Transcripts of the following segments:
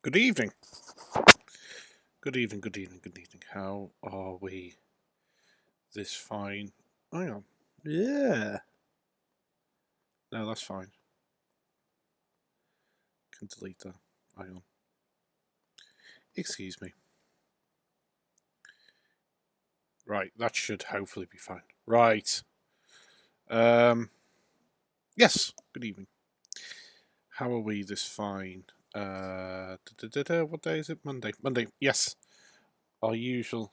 Good evening. Good evening, good evening, good evening. How are we this fine? Hang on. Yeah. No, that's fine. Can delete that. Hang on. Excuse me. Right, that should hopefully be fine. Right. Um. Yes. Good evening. How are we this fine? What day is it? Monday. Monday. Yes. Our usual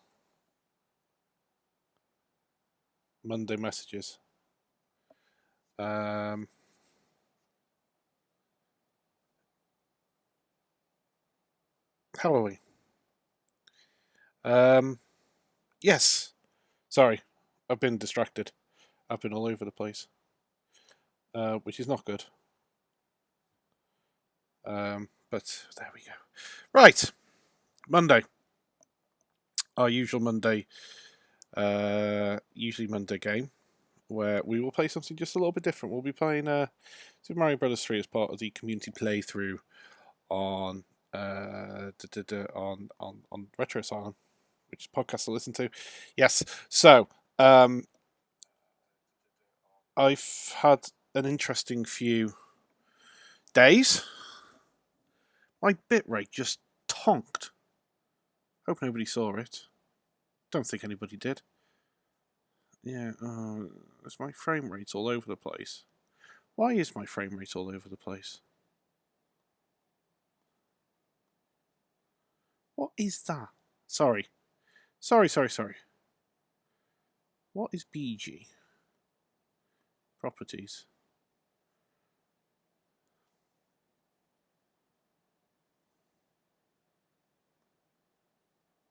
Monday messages. Um. How are we? Yes. Sorry, I've been distracted. I've been all over the place, which is not good. But there we go. Right, Monday. Our usual Monday, usually Monday game, where we will play something just a little bit different. We'll be playing Super Mario Brothers 3 as part of the community playthrough on on Retro Asylum, which is a podcast to listen to. Yes, so I've had an interesting few days. My bitrate just tonked. Hope nobody saw it. Don't think anybody did. Yeah, is my frame rate all over the place? Why is my frame rate all over the place? What is that? Sorry. Sorry. What is BG? Properties.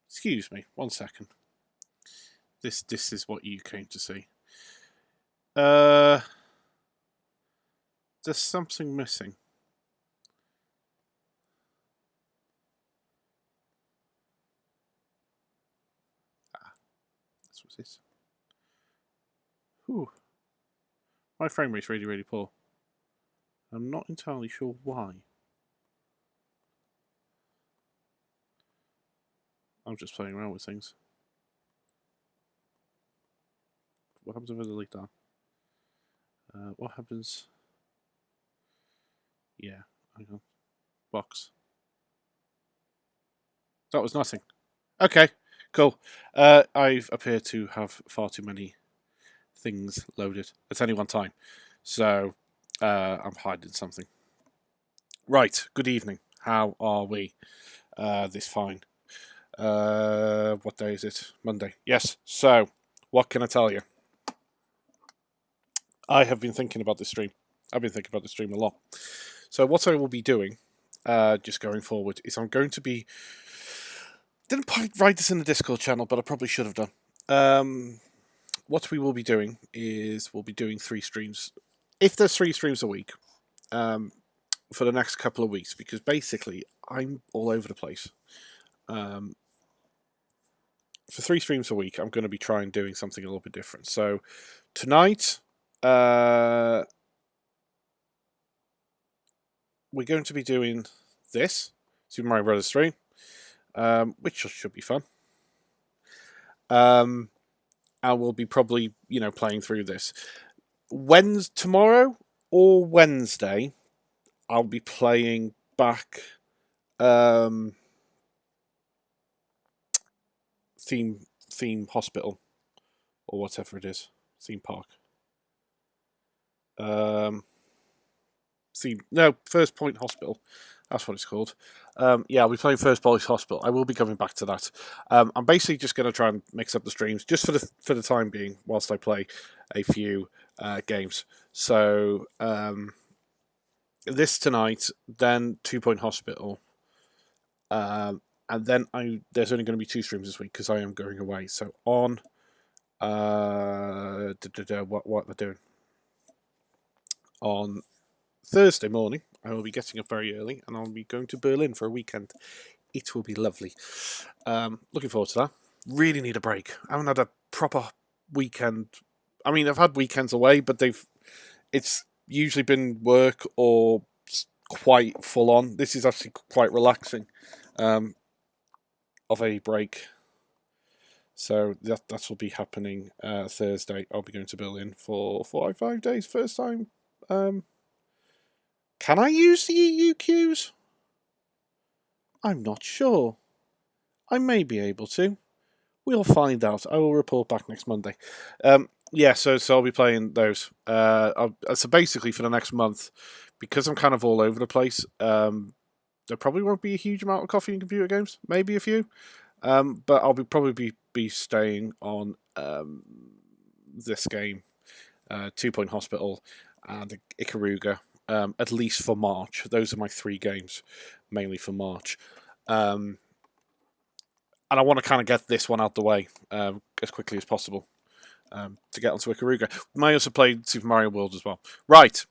Excuse me, 1 second. This is what you came to see. There's something missing. That's what's this. Whew. My frame rate's really, really poor. I'm not entirely sure why. I'm just playing around with things. What happens if I delete that? What happens? Yeah, hang on. Box. That was nothing. Okay, cool. I appear to have far too many things loaded at any one time, so I'm hiding something. Right. Good evening. How are we? This fine. What day is it? Monday. Yes. So, what can I tell you? I have been thinking about this stream. I've been thinking about the stream a lot. So, what I will be doing, just going forward, is I'm going to be. Didn't write this in the Discord channel, but I probably should have done. What we will be doing is we'll be doing 3 streams. If there's 3 streams a week, for the next couple of weeks, because basically I'm all over the place. For 3 streams a week, I'm going to be trying doing something a little bit different. So tonight, we're going to be doing this Super Mario Brothers 3, which should be fun. And we'll be probably playing through this. Tomorrow or Wednesday, I'll be playing back theme hospital or whatever it is, theme park. First Point Hospital. That's what it's called. Yeah, I'll be playing First Point Hospital. I will be coming back to that. I'm basically just going to try and mix up the streams just for the time being, whilst I play a few games. So this tonight, then 2 Point Hospital, and then there's only going to be 2 streams this week because I am going away. So on what am I doing? On Thursday morning, I will be getting up very early and I'll be going to Berlin for a weekend. It will be lovely. Looking forward to that. Really need a break. I haven't had a proper weekend. I mean, I've had weekends away, but it's usually been work or quite full on. This is actually quite relaxing of a break. So that will be happening Thursday. I'll be going to Berlin for 5 days. First time. Can I use the EU queues? I'm not sure. I may be able to. We'll find out. I will report back next Monday. Yeah, so I'll be playing those. So basically for the next month, because I'm kind of all over the place, there probably won't be a huge amount of coffee and computer games. Maybe a few. But I'll probably be staying on this game, 2 Point Hospital, and Ikaruga, at least for March. Those are my 3 games, mainly for March. And I want to kind of get this one out the way as quickly as possible to get onto Ikaruga. We may also play Super Mario World as well. Right,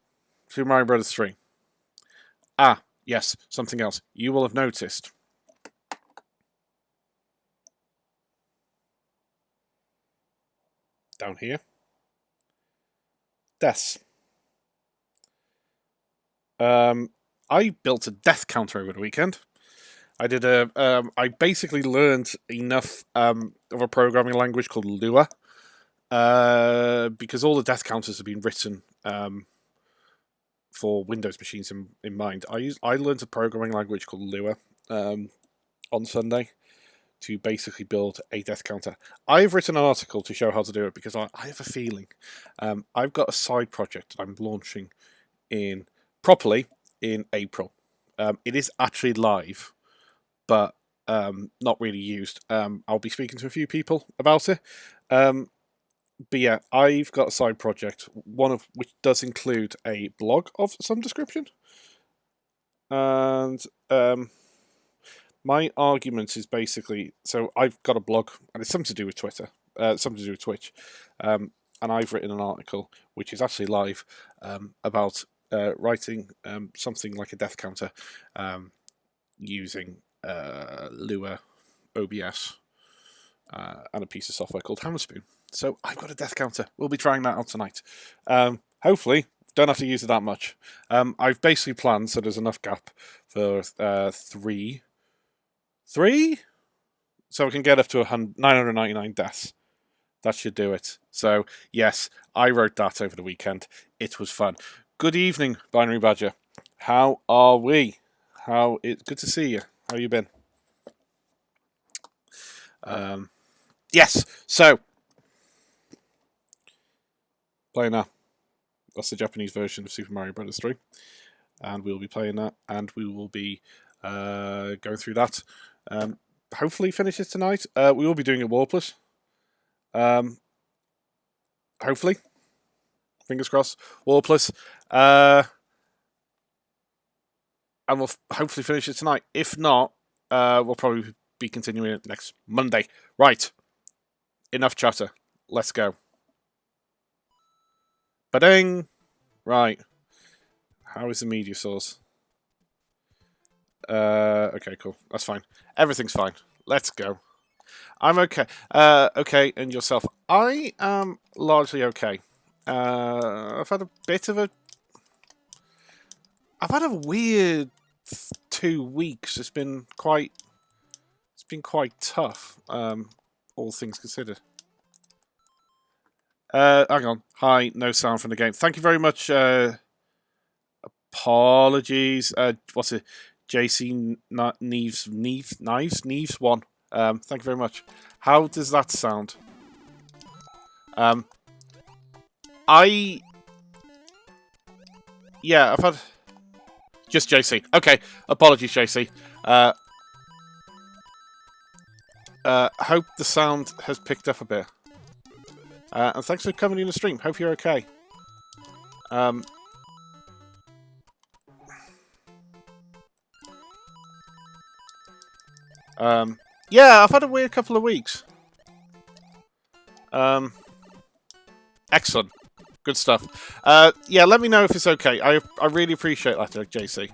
Super Mario Bros. 3. Ah, yes, something else. You will have noticed. Down here. Deaths. I built a death counter over the weekend. I did I basically learned enough of a programming language called Lua, because all the death counters have been written for Windows machines in mind. I learned a programming language called Lua on Sunday to basically build a death counter. I've written an article to show how to do it because I have a feeling I've got a side project that I'm launching properly in April. It is actually live, but not really used. I'll be speaking to a few people about it. But yeah, I've got a side project, one of which does include a blog of some description. And my argument is basically, so I've got a blog, and it's something to do with Twitter, something to do with Twitch, and I've written an article, which is actually live, about writing something like a death counter using Lua, OBS, and a piece of software called Hammerspoon. So I've got a death counter. We'll be trying that out tonight. Hopefully, don't have to use it that much. I've basically planned so there's enough gap for 3, so we can get up to 999 deaths. That should do it. So yes, I wrote that over the weekend. It was fun. Good evening, Binary Badger. How are we? Good to see you. How you been? Yes. So playing that. That's the Japanese version of Super Mario Bros. 3, and we'll be playing that, and we will be going through that. Hopefully, finish it tonight. We will be doing a Warpless. Hopefully, fingers crossed. Warpless. And we'll hopefully finish it tonight. If not, we'll probably be continuing it next Monday. Right. Enough chatter. Let's go. Ba-ding! Right. How is the media source? Okay, cool. That's fine. Everything's fine. Let's go. I'm okay. Okay, and yourself? I am largely okay. I've had a bit of a... I've had a weird 2 weeks. It's been quite tough, all things considered. Hang on. Hi, no sound from the game. Thank you very much. Apologies. What's it? JC Neves 1. Thank you very much. How does that sound? Yeah, I've had just JC. Okay, apologies, JC. Hope the sound has picked up a bit. And thanks for coming in the stream. Hope you're okay. Yeah, I've had a weird couple of weeks. Excellent. Good stuff. Yeah, let me know if it's okay. I really appreciate that, JC.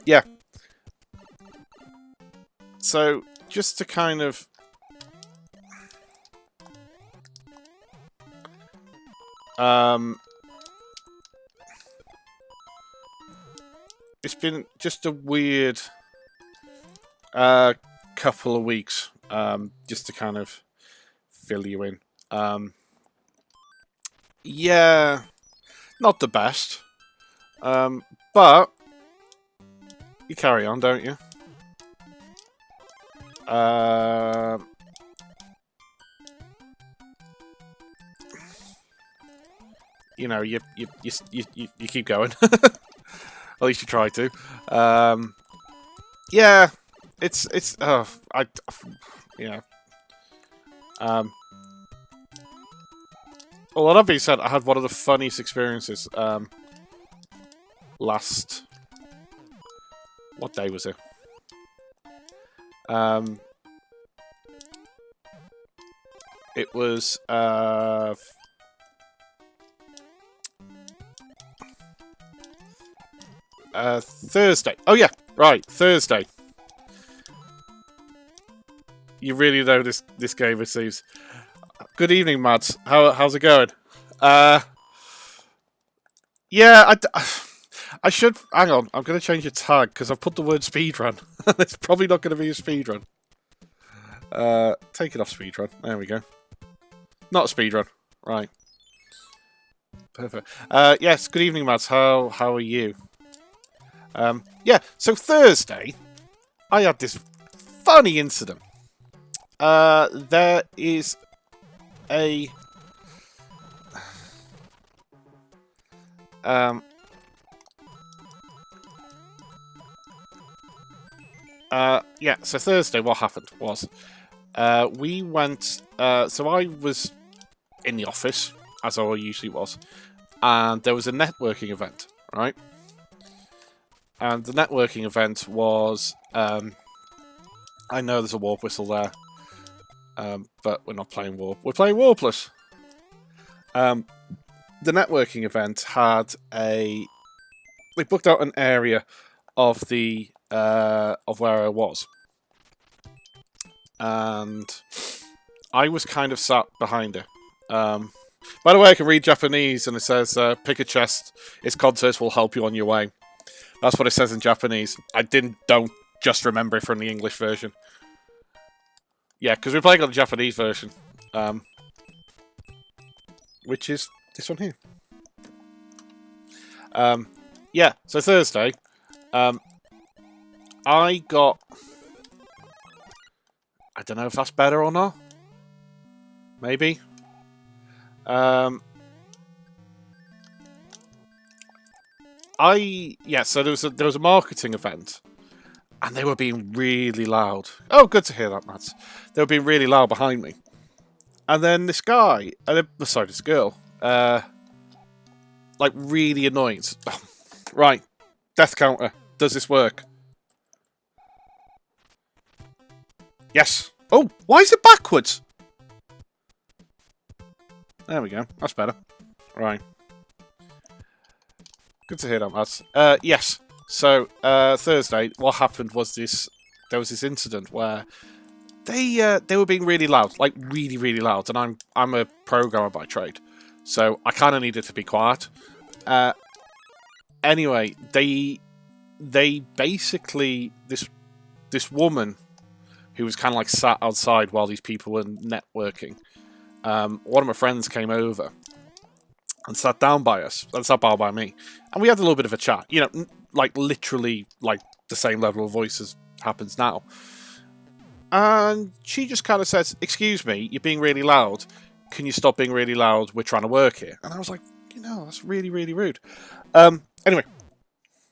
Yeah. So, just to kind of... it's been just a weird couple of weeks, just to kind of fill you in. Yeah, not the best, but you carry on, don't you? You know, you keep going. At least you try to. Yeah, it's yeah. Well, that being said, I had one of the funniest experiences last. What day was it? It was Thursday. Oh yeah, right, Thursday. You really know this game receives. Good evening, Mads. How's it going? Yeah, I should hang on. I'm going to change your tag because I've put the word speedrun. It's probably not going to be a speedrun. Take it off speedrun. There we go. Not a speedrun. Right. Perfect. Yes. Good evening, Mads. How are you? Yeah. So Thursday, I had this funny incident. There is a yeah, so Thursday what happened was we went so I was in the office, as I usually was, and there was a networking event, right? And the networking event was I know there's a warp whistle there. But we're not playing Warp. We're playing Warpless. The networking event had a. We booked out an area of the of where I was, and I was kind of sat behind it. By the way, I can read Japanese, and it says, "Pick a chest. Its contents will help you on your way." That's what it says in Japanese. I don't just remember it from the English version. Yeah, because we're playing on the Japanese version, which is this one here. Yeah, so Thursday, I got. I don't know if that's better or not. Maybe. So there was a marketing event. And they were being really loud. Oh, good to hear that, Matt. They were being really loud behind me. And then this guy, this girl, like really annoying. Right, death counter. Does this work? Yes. Oh, why is it backwards? There we go. That's better. Right. Good to hear that, Matt. Yes. So Thursday, what happened was there was this incident where they were being really loud, like really, really loud, and I'm a programmer by trade, so I kind of needed to be quiet. Anyway, they basically this woman who was kind of like sat outside while these people were networking. One of my friends came over and sat down by us, and sat by me, and we had a little bit of a chat. You know, like literally like the same level of voice as happens now. And she just kind of says, "Excuse me, you're being really loud. Can you stop being really loud? We're trying to work here." And I was like, that's really, really rude. Anyway,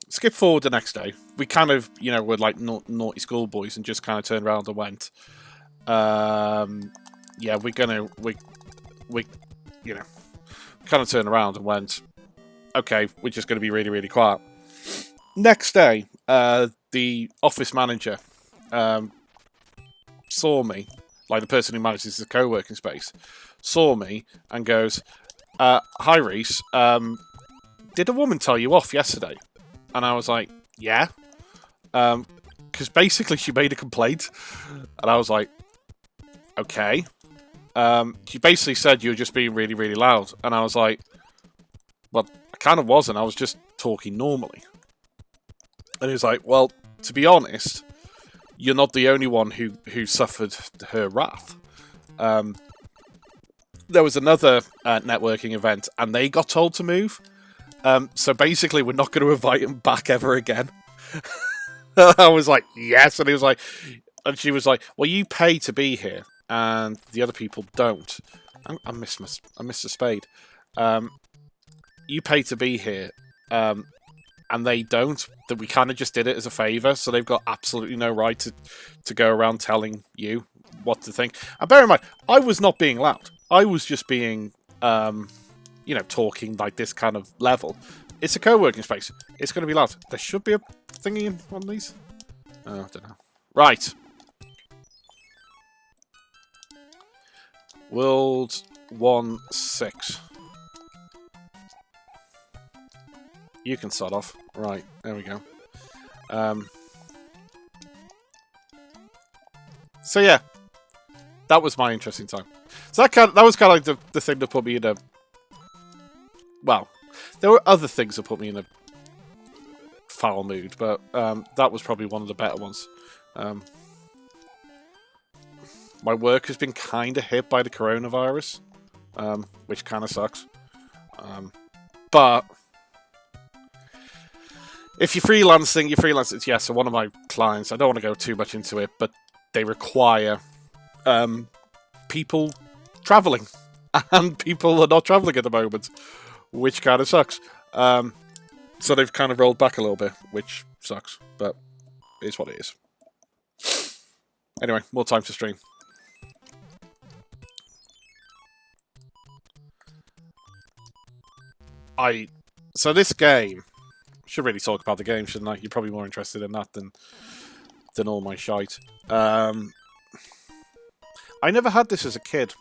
skip forward the next day. We kind of, were like naughty schoolboys and just kind of turned around and went, yeah, we kind of turned around and went, okay, we're just going to be really, really quiet. Next day, the office manager saw me, like the person who manages the co-working space, saw me and goes, "Hi, Reese, did a woman tell you off yesterday?" And I was like, "Yeah," because basically she made a complaint, and I was like, "Okay." She basically said you were just being really, really loud, and I was like, "Well, I kind of wasn't. I was just talking normally." And he was like, well, to be honest, you're not the only one who suffered her wrath. There was another networking event, and they got told to move. So basically, we're not going to invite him back ever again. I was like, yes. And he was like, and she was like, well, you pay to be here, and the other people don't. I missed the spade. You pay to be here, and they don't. That we kind of just did it as a favour, so they've got absolutely no right to go around telling you what to think. And bear in mind, I was not being loud. I was just being, talking like this kind of level. It's a co-working space. It's going to be loud. There should be a thingy in one of these. Oh, I don't know. Right. World 1-6. You can start off. Right, there we go. So yeah, that was my interesting time. So that was kind of like the thing that put me in a... Well, there were other things that put me in a foul mood, but that was probably one of the better ones. My work has been kind of hit by the coronavirus, which kind of sucks. But if you're freelancing, yeah, so one of my clients, I don't want to go too much into it, but they require people travelling. And people are not travelling at the moment, which kind of sucks. So they've kind of rolled back a little bit, which sucks, but it is what it is. Anyway, more time to stream. So this game... Should really talk about the game, shouldn't I? You're probably more interested in that than all my shite. I never had this as a kid.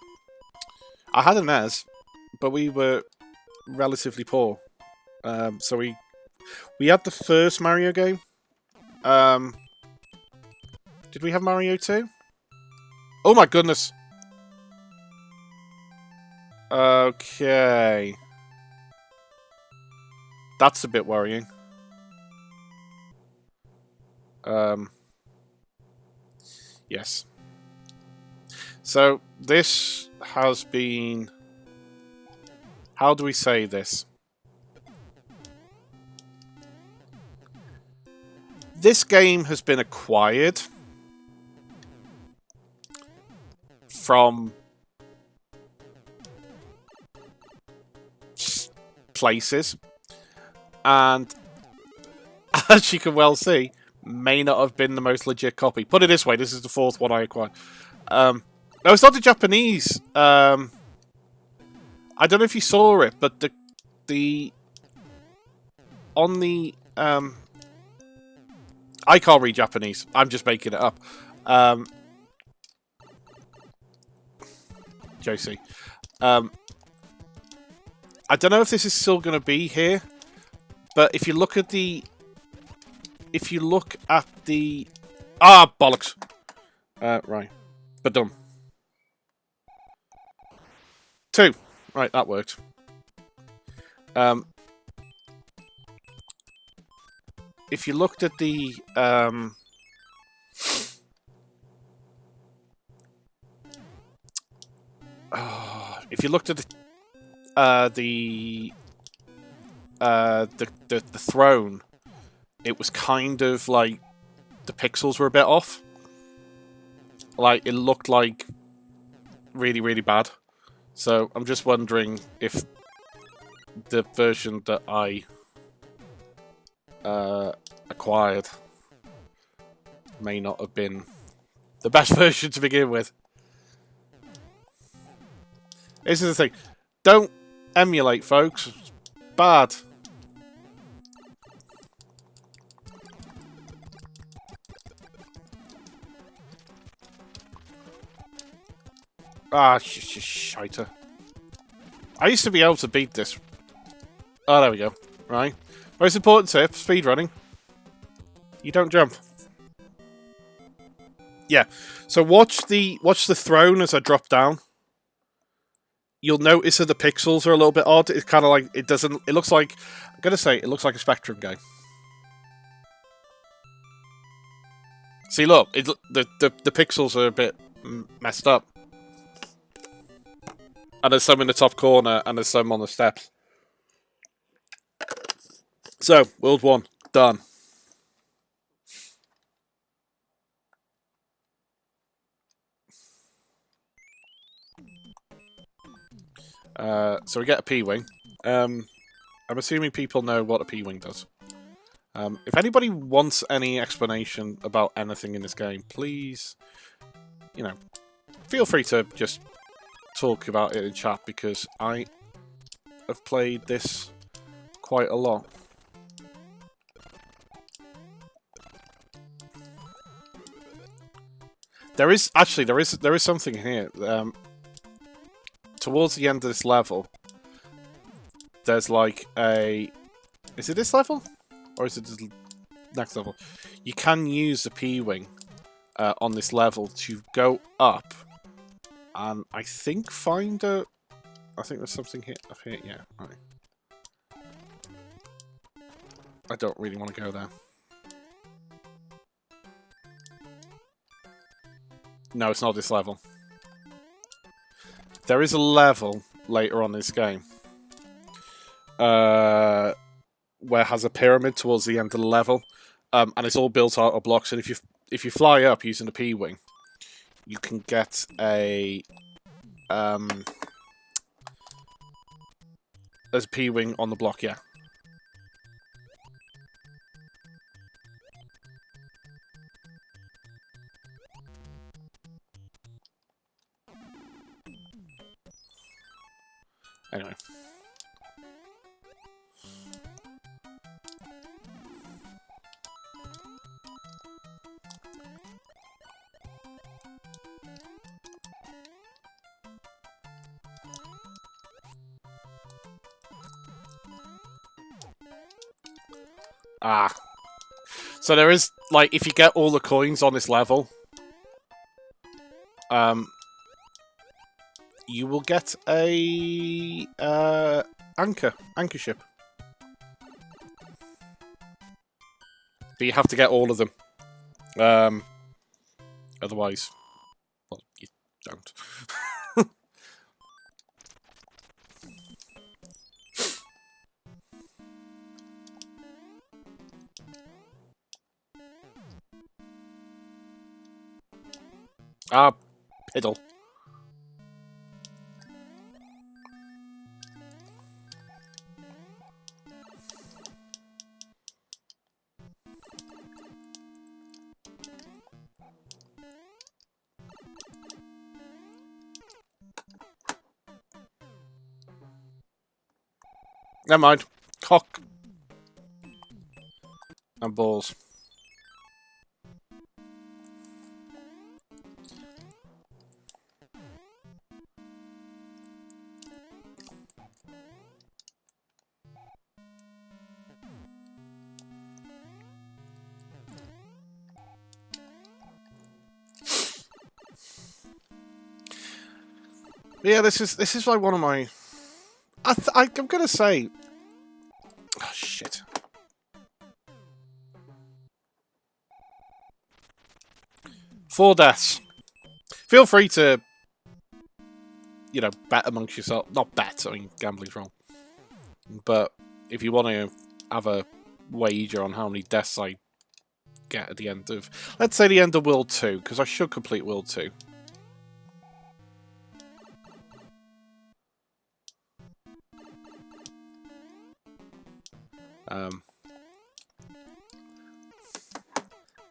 I had an NES, but we were relatively poor. So we had the first Mario game. Did we have Mario 2? Oh my goodness. Okay. That's a bit worrying. Yes. So, this has been... How do we say this? This game has been acquired from places, and as you can well see, may not have been the most legit copy. Put it this way, this is the fourth one I acquired. No, it's not the Japanese. I don't know if you saw it, but on the I can't read Japanese. I'm just making it up. JC. I don't know if this is still going to be here, but if you look at the... Ah, bollocks! Right. But done. 2. Right, that worked. If you looked at the... if you looked at the throne, it was kind of like the pixels were a bit off. Like, it looked like really, really bad. So I'm just wondering if the version that I acquired may not have been the best version to begin with. This is the thing. Don't emulate, folks. It's bad. Ah, shiter. I used to be able to beat this. Oh, there we go. Right. Most important tip, speedrunning. You don't jump. Yeah. So watch the throne as I drop down. You'll notice that the pixels are a little bit odd. It's kind of like, it looks like, I'm going to say, it looks like a Spectrum game. See, look, the pixels are a bit messed up. And there's some in the top corner, and there's some on the steps. So, World 1, done. So we get a P-Wing. I'm assuming people know what a P-Wing does. If anybody wants any explanation about anything in this game, please, you know, feel free to just talk about it in chat, because I have played this quite a lot. There is something here. Towards the end of this level, there's like a... Is it this level? Or is it the next level? You can use the P-Wing on this level to go up and I think find a... I think there's something here, up here, yeah. Right. I don't really want to go there. No, it's not this level. There is a level later on in this game where it has a pyramid towards the end of the level, and it's all built out of blocks. And if you fly up using the P-Wing, you can get a there's a P-Wing on the block, yeah. Anyway. Ah. So there is, like, if you get all the coins on this level, you will get a anchor ship. But you have to get all of them. Otherwise, well, you don't. Ah, piddle. Never mind. Cock. And balls. Yeah, this is like one of my... I'm gonna say... Oh, shit. Four deaths. Feel free to, you know, bet amongst yourself. Not bet, I mean, gambling's wrong. But if you want to have a wager on how many deaths I get at the end of... Let's say the end of World 2, because I should complete World 2.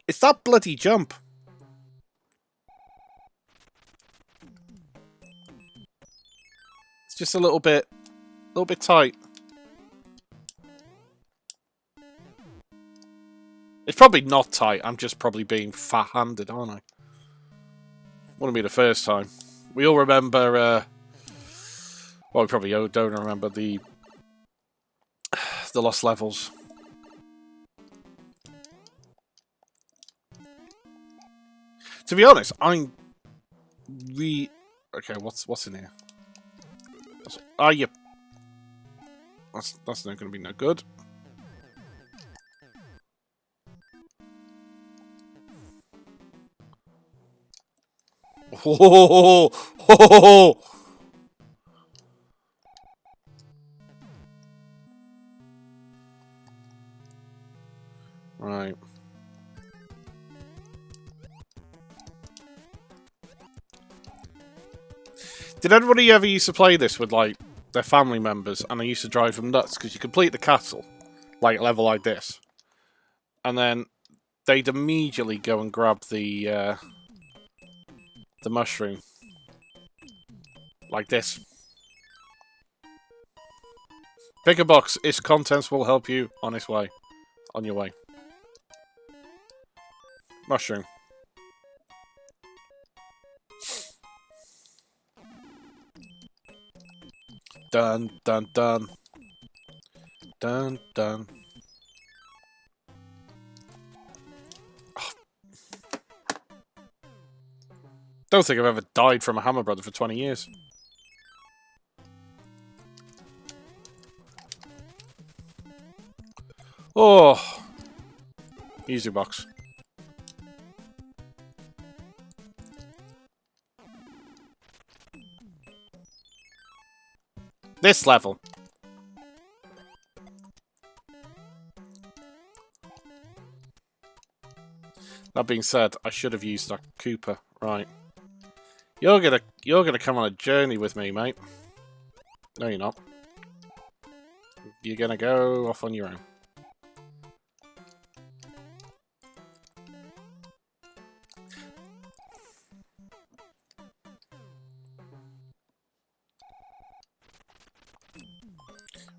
It's that bloody jump. It's just a little bit tight. It's probably not tight. I'm just probably being fat-handed, aren't I? Wouldn't be the first time. We all remember. Well, we probably don't remember the lost levels. To be honest, I'm okay. What's in here? Ah, yep. That's not going to be no good. Oh, oh, right. Did anybody ever used to play this with, like, their family members, and I used to drive them nuts, because you complete the castle, like, level like this, and then they'd immediately go and grab the mushroom. Like this. Pick a box, its contents will help you on its way. On your way. Mushroom. Dun, dun, dun. Dun, dun. Oh. Don't think I've ever died from a hammer brother for 20 years. Oh. Easy box. This level. That being said, I should have used that Cooper. Right. You're gonna come on a journey with me, mate. No, you're not. You're gonna go off on your own.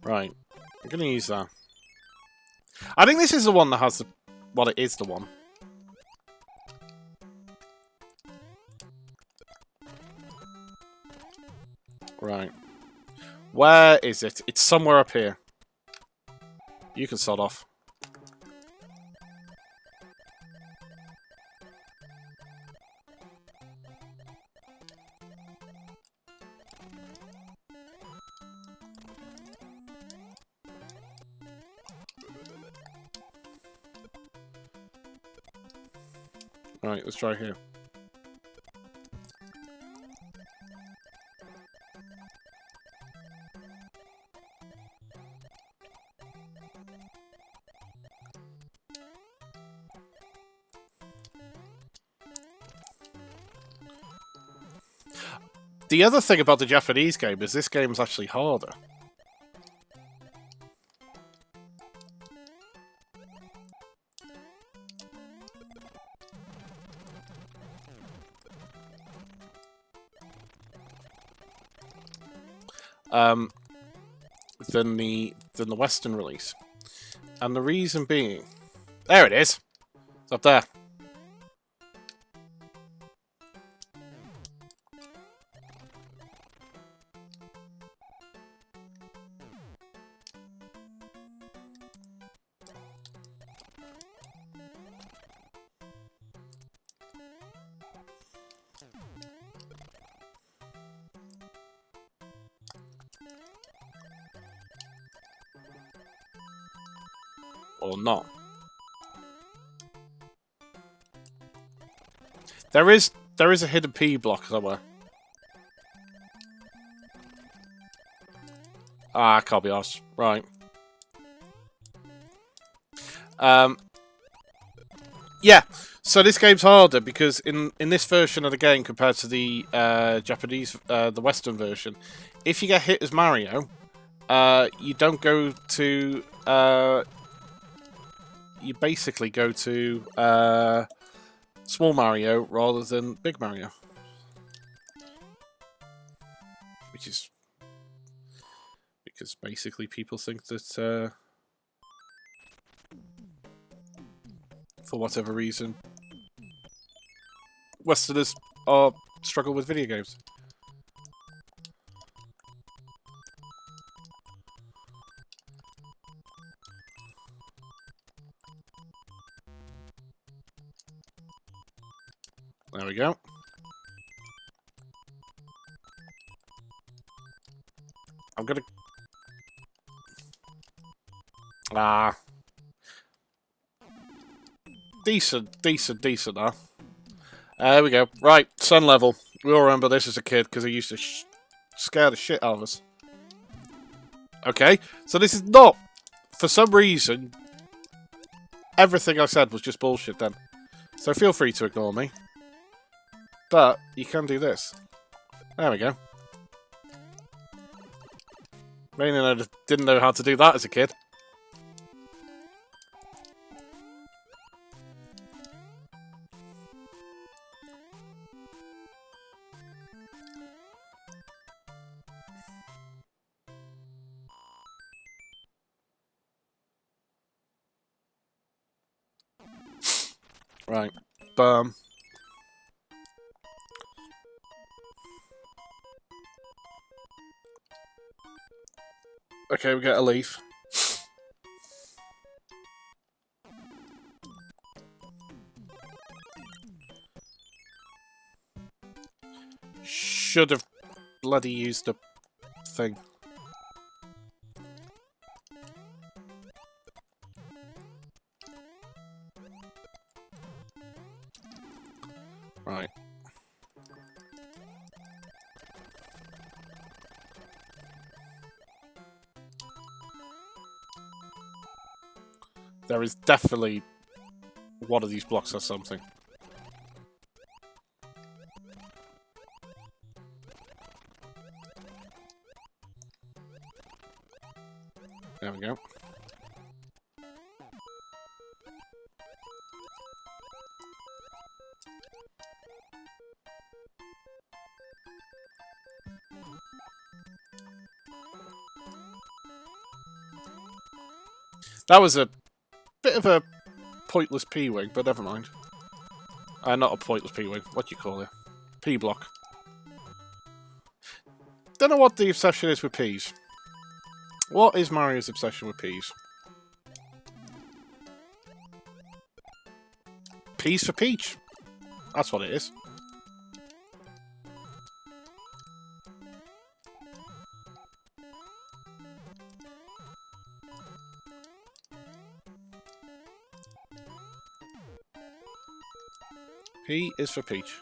Right. I'm gonna use that. I think this is the one that has the... Well, it is the one. Right. Where is it? It's somewhere up here. You can start off. Right, let's try here. The other thing about the Japanese game is this game's actually harder. Than the Western release. And the reason being... There it is! It's up there. Or not. There is a hidden P block somewhere. Ah, I can't be arsed. Right. Yeah, so this game's harder because in this version of the game compared to the Japanese, the Western version, if you get hit as Mario, you don't go to... you basically go to Small Mario rather than Big Mario. Which is... because basically people think that... for whatever reason, Westerners struggle with video games. There we go. I'm gonna... Ah. Decent, huh? There we go. Right, sun level. We all remember this as a kid because he used to scare the shit out of us. Okay, so this is not, for some reason, everything I said was just bullshit then. So feel free to ignore me. But you can do this. There we go. Meaning I just didn't know how to do that as a kid. Right. Boom. Okay, we get a leaf. Should have bloody used a thing. Right. There is definitely one of these blocks or something. There we go. That was a bit of a pointless P-wing, but never mind. Not a pointless P-wing. What do you call it? P-block. Don't know what the obsession is with peas. What is Mario's obsession with peas? Peas for Peach. That's what it is. P is for Peach.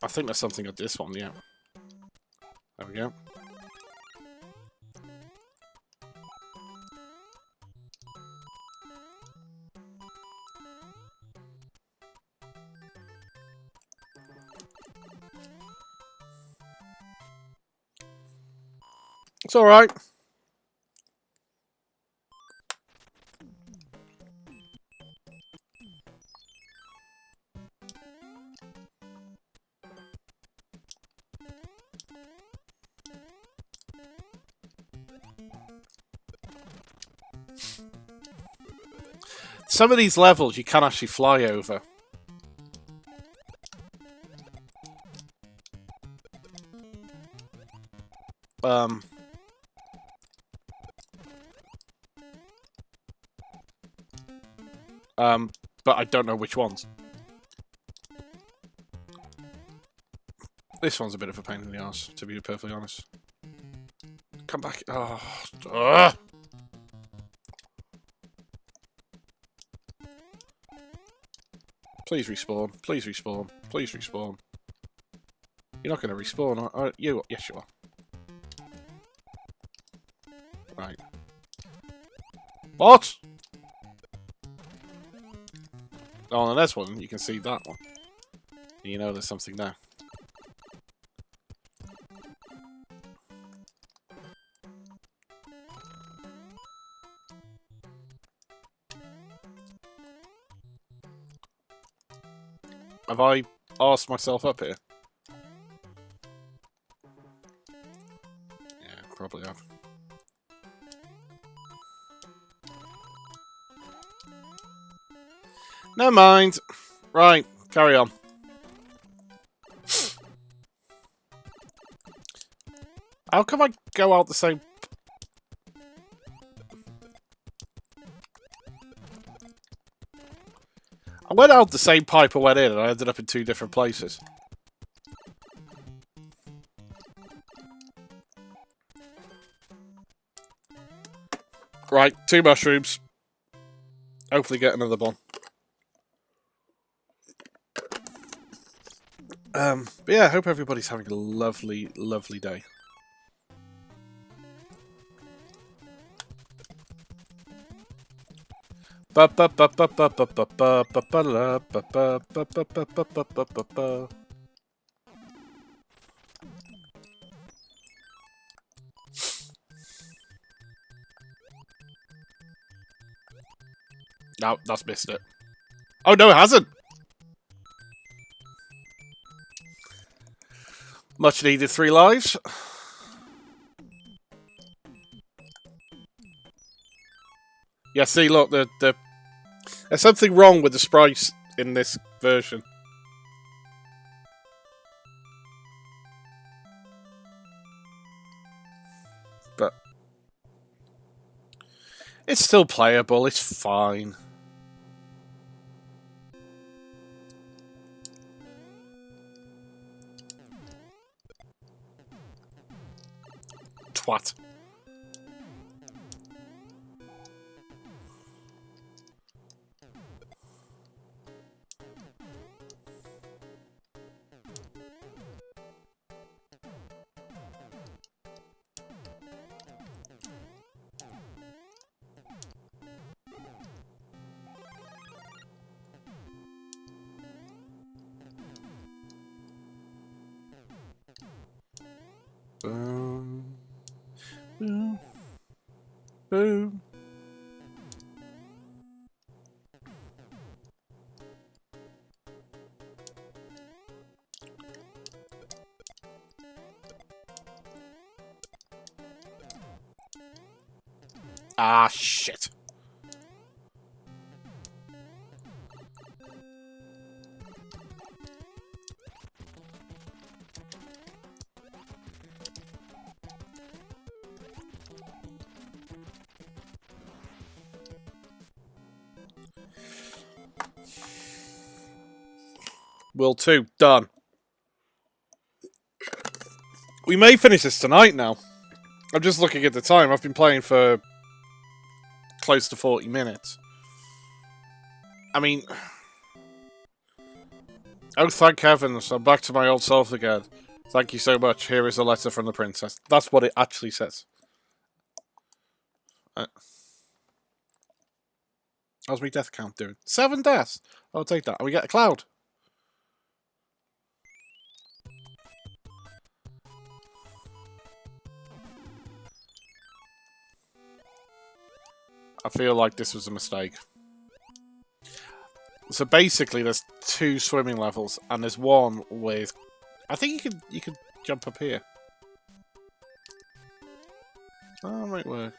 I think there's something at this one, yeah. There we go. It's alright. Some of these levels you can actually fly over. But I don't know which ones. This one's a bit of a pain in the arse, to be perfectly honest. Come back. Oh. Ugh. Please respawn. Please respawn. Please respawn. You're not going to respawn, are you? Yes, you are. Right. What? Oh, and there's one. You can see that one. You know there's something there. Have I asked myself up here? Yeah, probably have. Never mind. Right, carry on. How come I go out the same... I went out the same pipe I went in and I ended up in two different places. Right, 2 mushrooms. Hopefully get another one. But yeah, I hope everybody's having a lovely, lovely day. No, that's missed it. Oh no, it hasn't. Much needed 3 lives. Yeah, see, look, there's something wrong with the sprites in this version. But it's still playable, it's fine. Twat. Boom. Boom. Boom. Ah, shit. World 2, done. We may finish this tonight now. I'm just looking at the time. I've been playing for close to 40 minutes. I mean... Oh, thank heavens. I'm back to my old self again. Thank you so much. Here is a letter from the princess. That's what it actually says. How's my death count doing? 7 deaths. I'll take that. And we get a cloud. I feel like this was a mistake. So basically, there's 2 swimming levels, and there's one with. I think you could jump up here. Oh, it might work.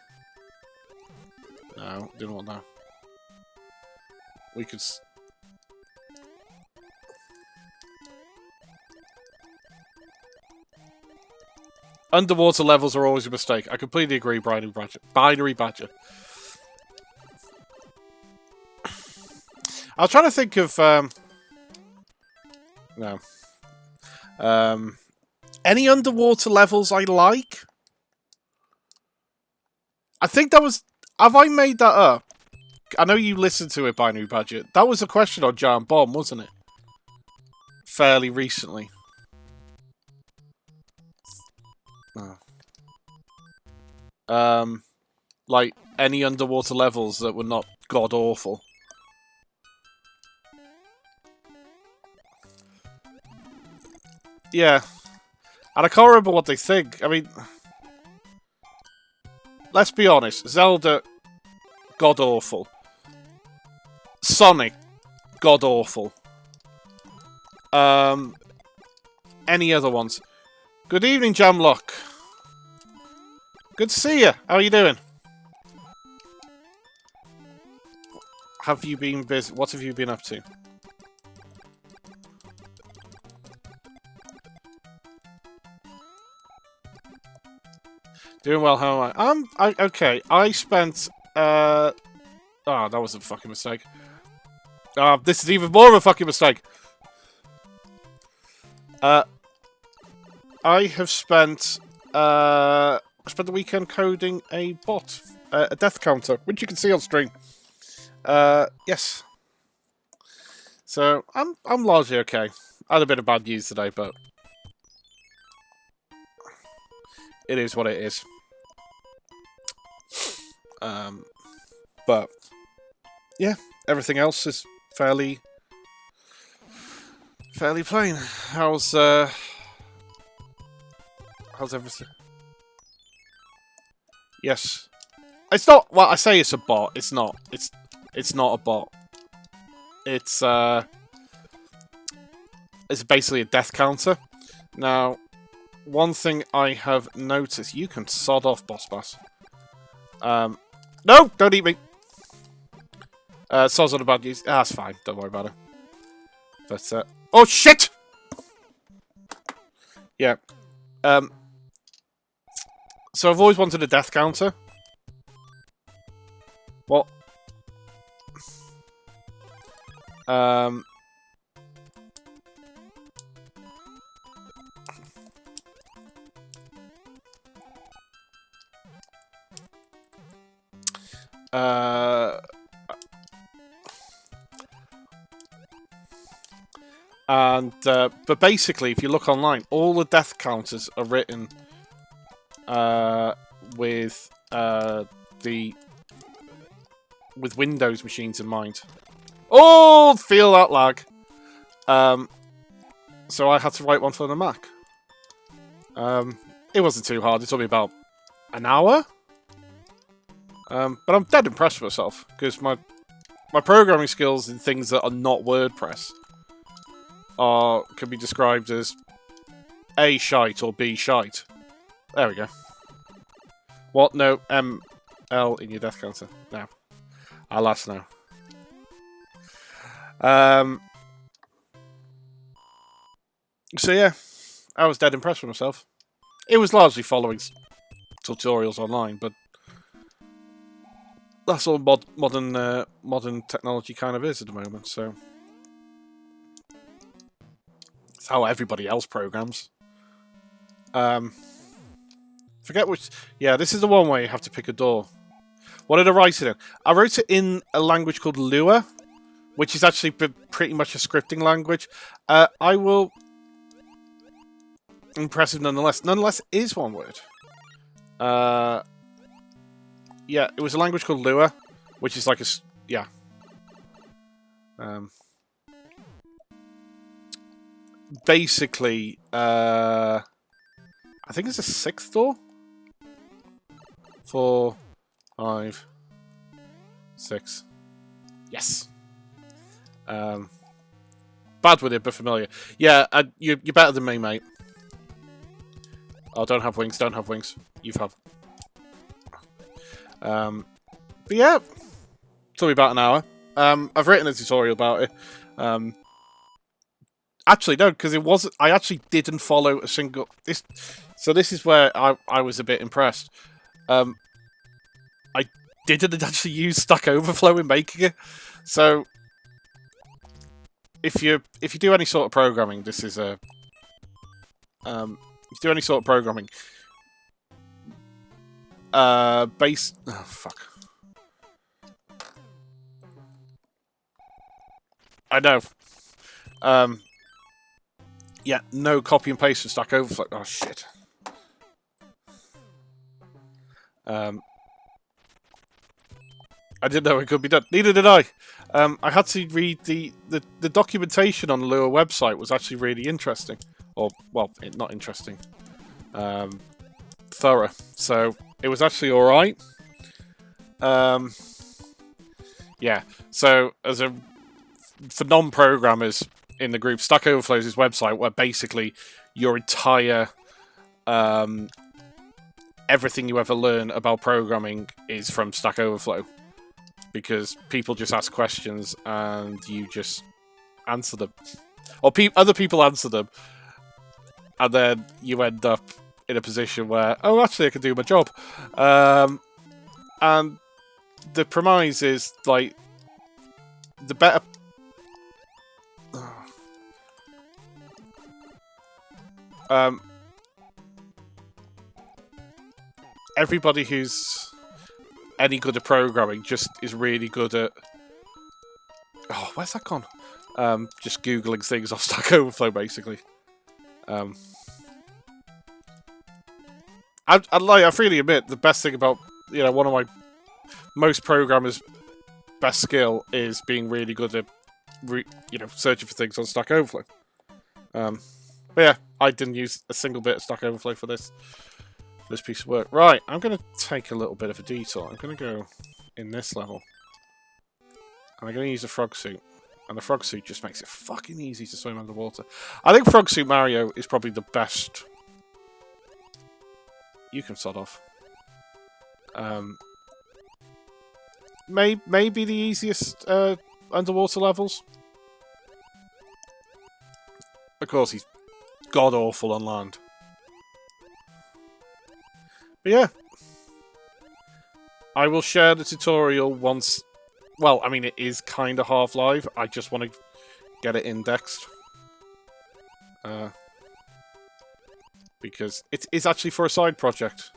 No, didn't want that. We could. Underwater levels are always a mistake. I completely agree, Binary Badger. Binary Badger. I was trying to think of no. Any underwater levels I like? I think that was. Have I made that up? I know you listened to it, Binary Badger. That was a question on Giant Bomb, wasn't it? Fairly recently. Oh. Like any underwater levels that were not god awful. Yeah. And I can't remember what they think. I mean, let's be honest. Zelda, god awful. Sonic, god awful. Any other ones? Good evening, Jamlock. Good to see you. How are you doing? Have you been busy? What have you been up to? Doing well, how am I? Okay, I spent, oh, that was a fucking mistake. This is even more of a fucking mistake. I have spent, I spent the weekend coding a bot, a death counter, which you can see on stream. Yes. So I'm largely okay. I had a bit of bad news today, but it is what it is. But yeah, everything else is fairly plain. How's everything? Yes. It's not. Well, I say it's a bot. It's not. It's not a bot. It's basically a death counter. Now, one thing I have noticed, you can sod off, Boss Bass. No, don't eat me. Sod's on a bad news. Ah, that's fine. Don't worry about it. But oh shit! Yeah. So I've always wanted a death counter. What? But basically, if you look online, all the death counters are written with Windows machines in mind. Oh, feel that lag. So I had to write one for the Mac. It wasn't too hard. It took me about an hour. But I'm dead impressed with myself because my programming skills in things that are not WordPress can be described as A, shite, or B, shite. There we go. What? No, ML in your death counter. No. Alas, no. So yeah, I was dead impressed with myself. It was largely following tutorials online, but that's all modern technology kind of is at the moment, so it's how everybody else programs. Forget which. Yeah, this is the one where you have to pick a door. What did I write it in? I wrote it in a language called Lua, which is actually pretty much a scripting language. I will. Impressive nonetheless. Nonetheless is one word. Yeah, it was a language called Lua, which is like a... Yeah. Basically, I think it's a 6th door? 4, 5, 6. Yes. Bad with it, but familiar. Yeah, you're better than me, mate. Oh, don't have wings, don't have wings. You've had. But yeah, took me about an hour. I've written a tutorial about it. Actually, no, because it wasn't. I actually didn't follow a single. So this is where I was a bit impressed. I didn't actually use Stack Overflow in making it. So if you do any sort of programming, this is a. If you do any sort of programming, oh fuck. I know. Yeah, no copy and paste for Stack Overflow. Oh shit. I didn't know it could be done. Neither did I. I had to read the documentation on the Lua website was actually really interesting. Or, well, not interesting. Thorough. So, it was actually alright. Yeah. So, for non-programmers in the group, Stack Overflow is this website where basically your entire... everything you ever learn about programming is from Stack Overflow. Because people just ask questions and you just answer them. Or other people answer them. And then you end up in a position where, oh, actually, I can do my job. And the premise is, like, the better... everybody who's any good at programming just is really good at Oh, where's that gone? Just googling things off Stack Overflow, basically. I freely admit the best thing about one of my most programmers' best skill is being really good at searching for things on Stack Overflow. But yeah, I didn't use a single bit of Stack Overflow for this piece of work. Right, I'm going to take a little bit of a detour. I'm going to go in this level. And I'm going to use a frog suit. And the frog suit just makes it fucking easy to swim underwater. I think Frog Suit Mario is probably the best. You can sod off. Maybe the easiest underwater levels. Of course, he's god-awful on land. But yeah. I will share the tutorial once... Well, I mean, it is kind of half-live. I just want to get it indexed. Because it is actually for a side project.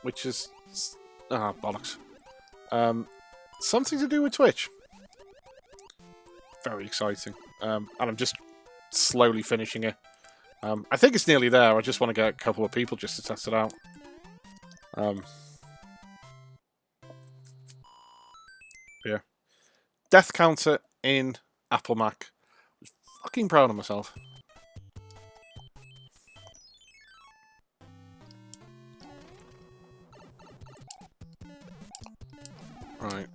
Which is... Ah, bollocks. Something to do with Twitch. Very exciting. And I'm just slowly finishing it. I think it's nearly there. I just want to get a couple of people just to test it out. Yeah. Death counter in Apple Mac. Fucking proud of myself. Right.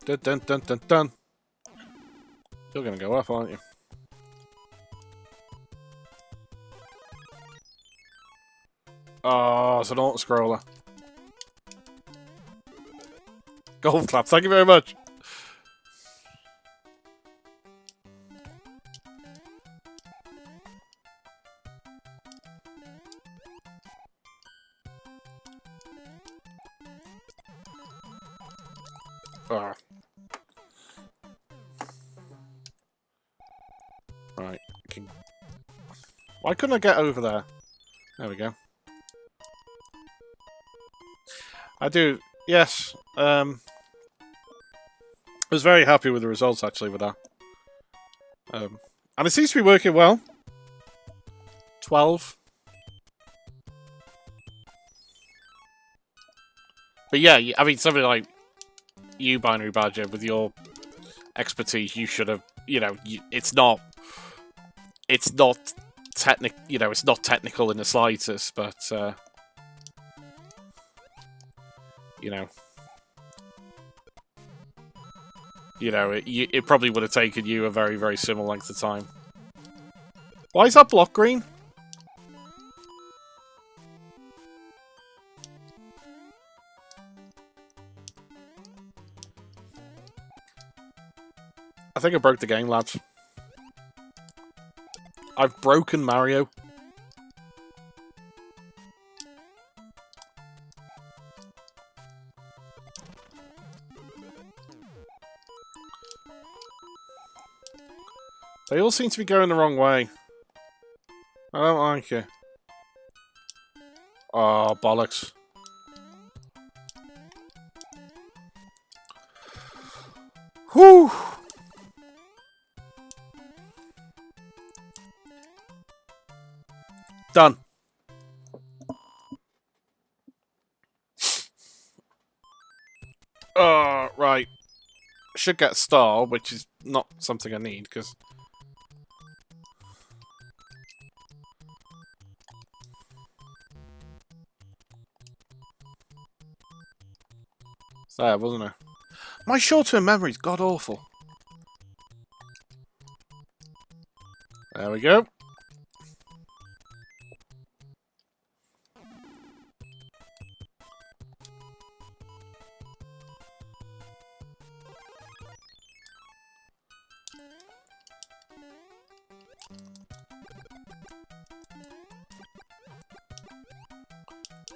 Dun dun dun dun dun. You're gonna go up, aren't you? Oh, it's an auto-scroller. Golf clap, thank you very much. Ah. Right. Why couldn't I get over there? There we go. I do. Yes. I was very happy with the results, actually, with that. And it seems to be working well. 12. But yeah, I mean, somebody like you, Binary Badger, with your expertise, you should have, it's not it's not technical in the slightest, but, it probably would have taken you a very, very similar length of time. Why is that block green? I think I broke the game, lads. I've broken Mario. They all seem to be going the wrong way. I don't like it. Oh, bollocks. Whew! Done. Right. Should get a star, which is not something I need, because... It's there, wasn't it? My short-term memory's god-awful. There we go.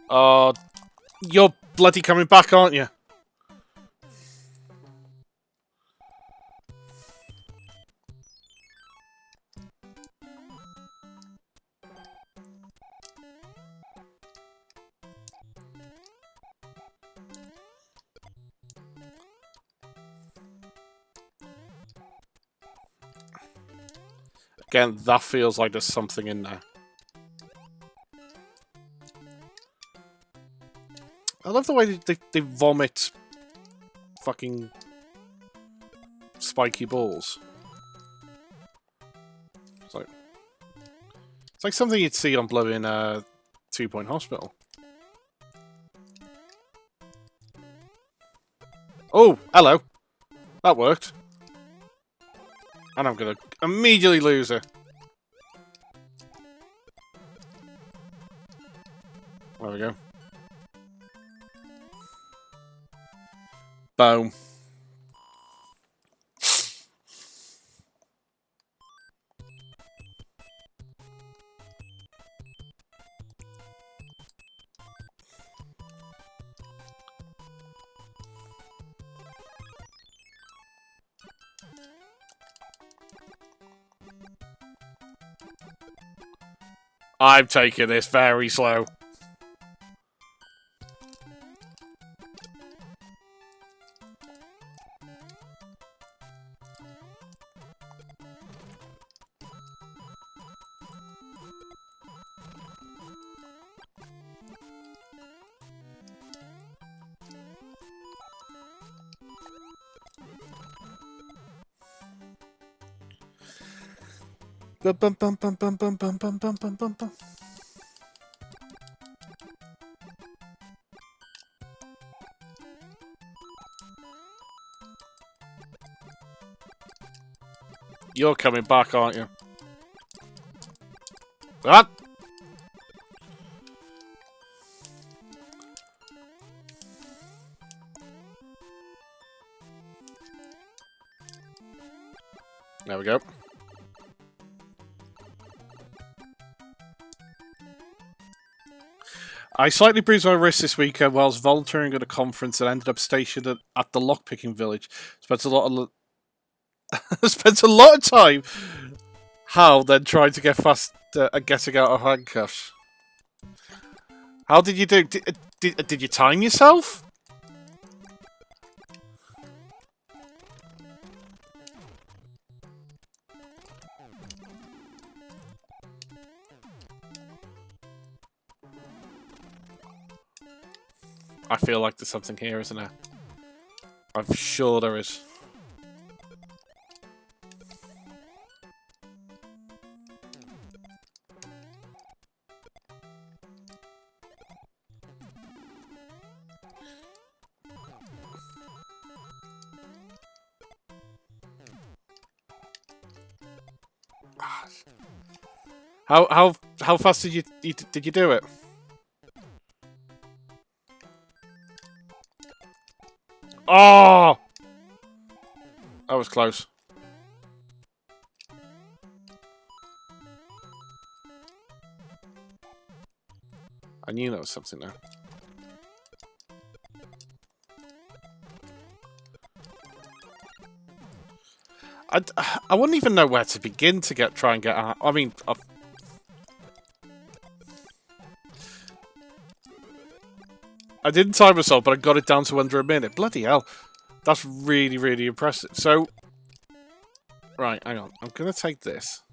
Oh, you're bloody coming back, aren't you? Again, that feels like there's something in there. I love the way they vomit fucking spiky balls. It's like something you'd see on blowing 2 Point Hospital. Oh, hello. That worked. And I'm gonna immediately lose her. There we go. Boom. I'm taking this very slow. Bum, bum, bum, bum, bum, bum, bum, bum, bum, bum, bum, bum. You're coming back, aren't you? What? There we go. I slightly bruised my wrist this weekend whilst volunteering at a conference and ended up stationed at the lockpicking village. Spent a lot of time then trying to get fast at getting out of handcuffs. How did you do? Did you time yourself? I feel like there's something here, isn't there? I'm sure there is. How fast did you do it? Oh! That was close. I knew there was something there. I wouldn't even know where to begin to try and get out. I mean, I didn't time myself, but I got it down to under a minute. Bloody hell. That's really, really impressive. So, right, hang on. I'm going to take this.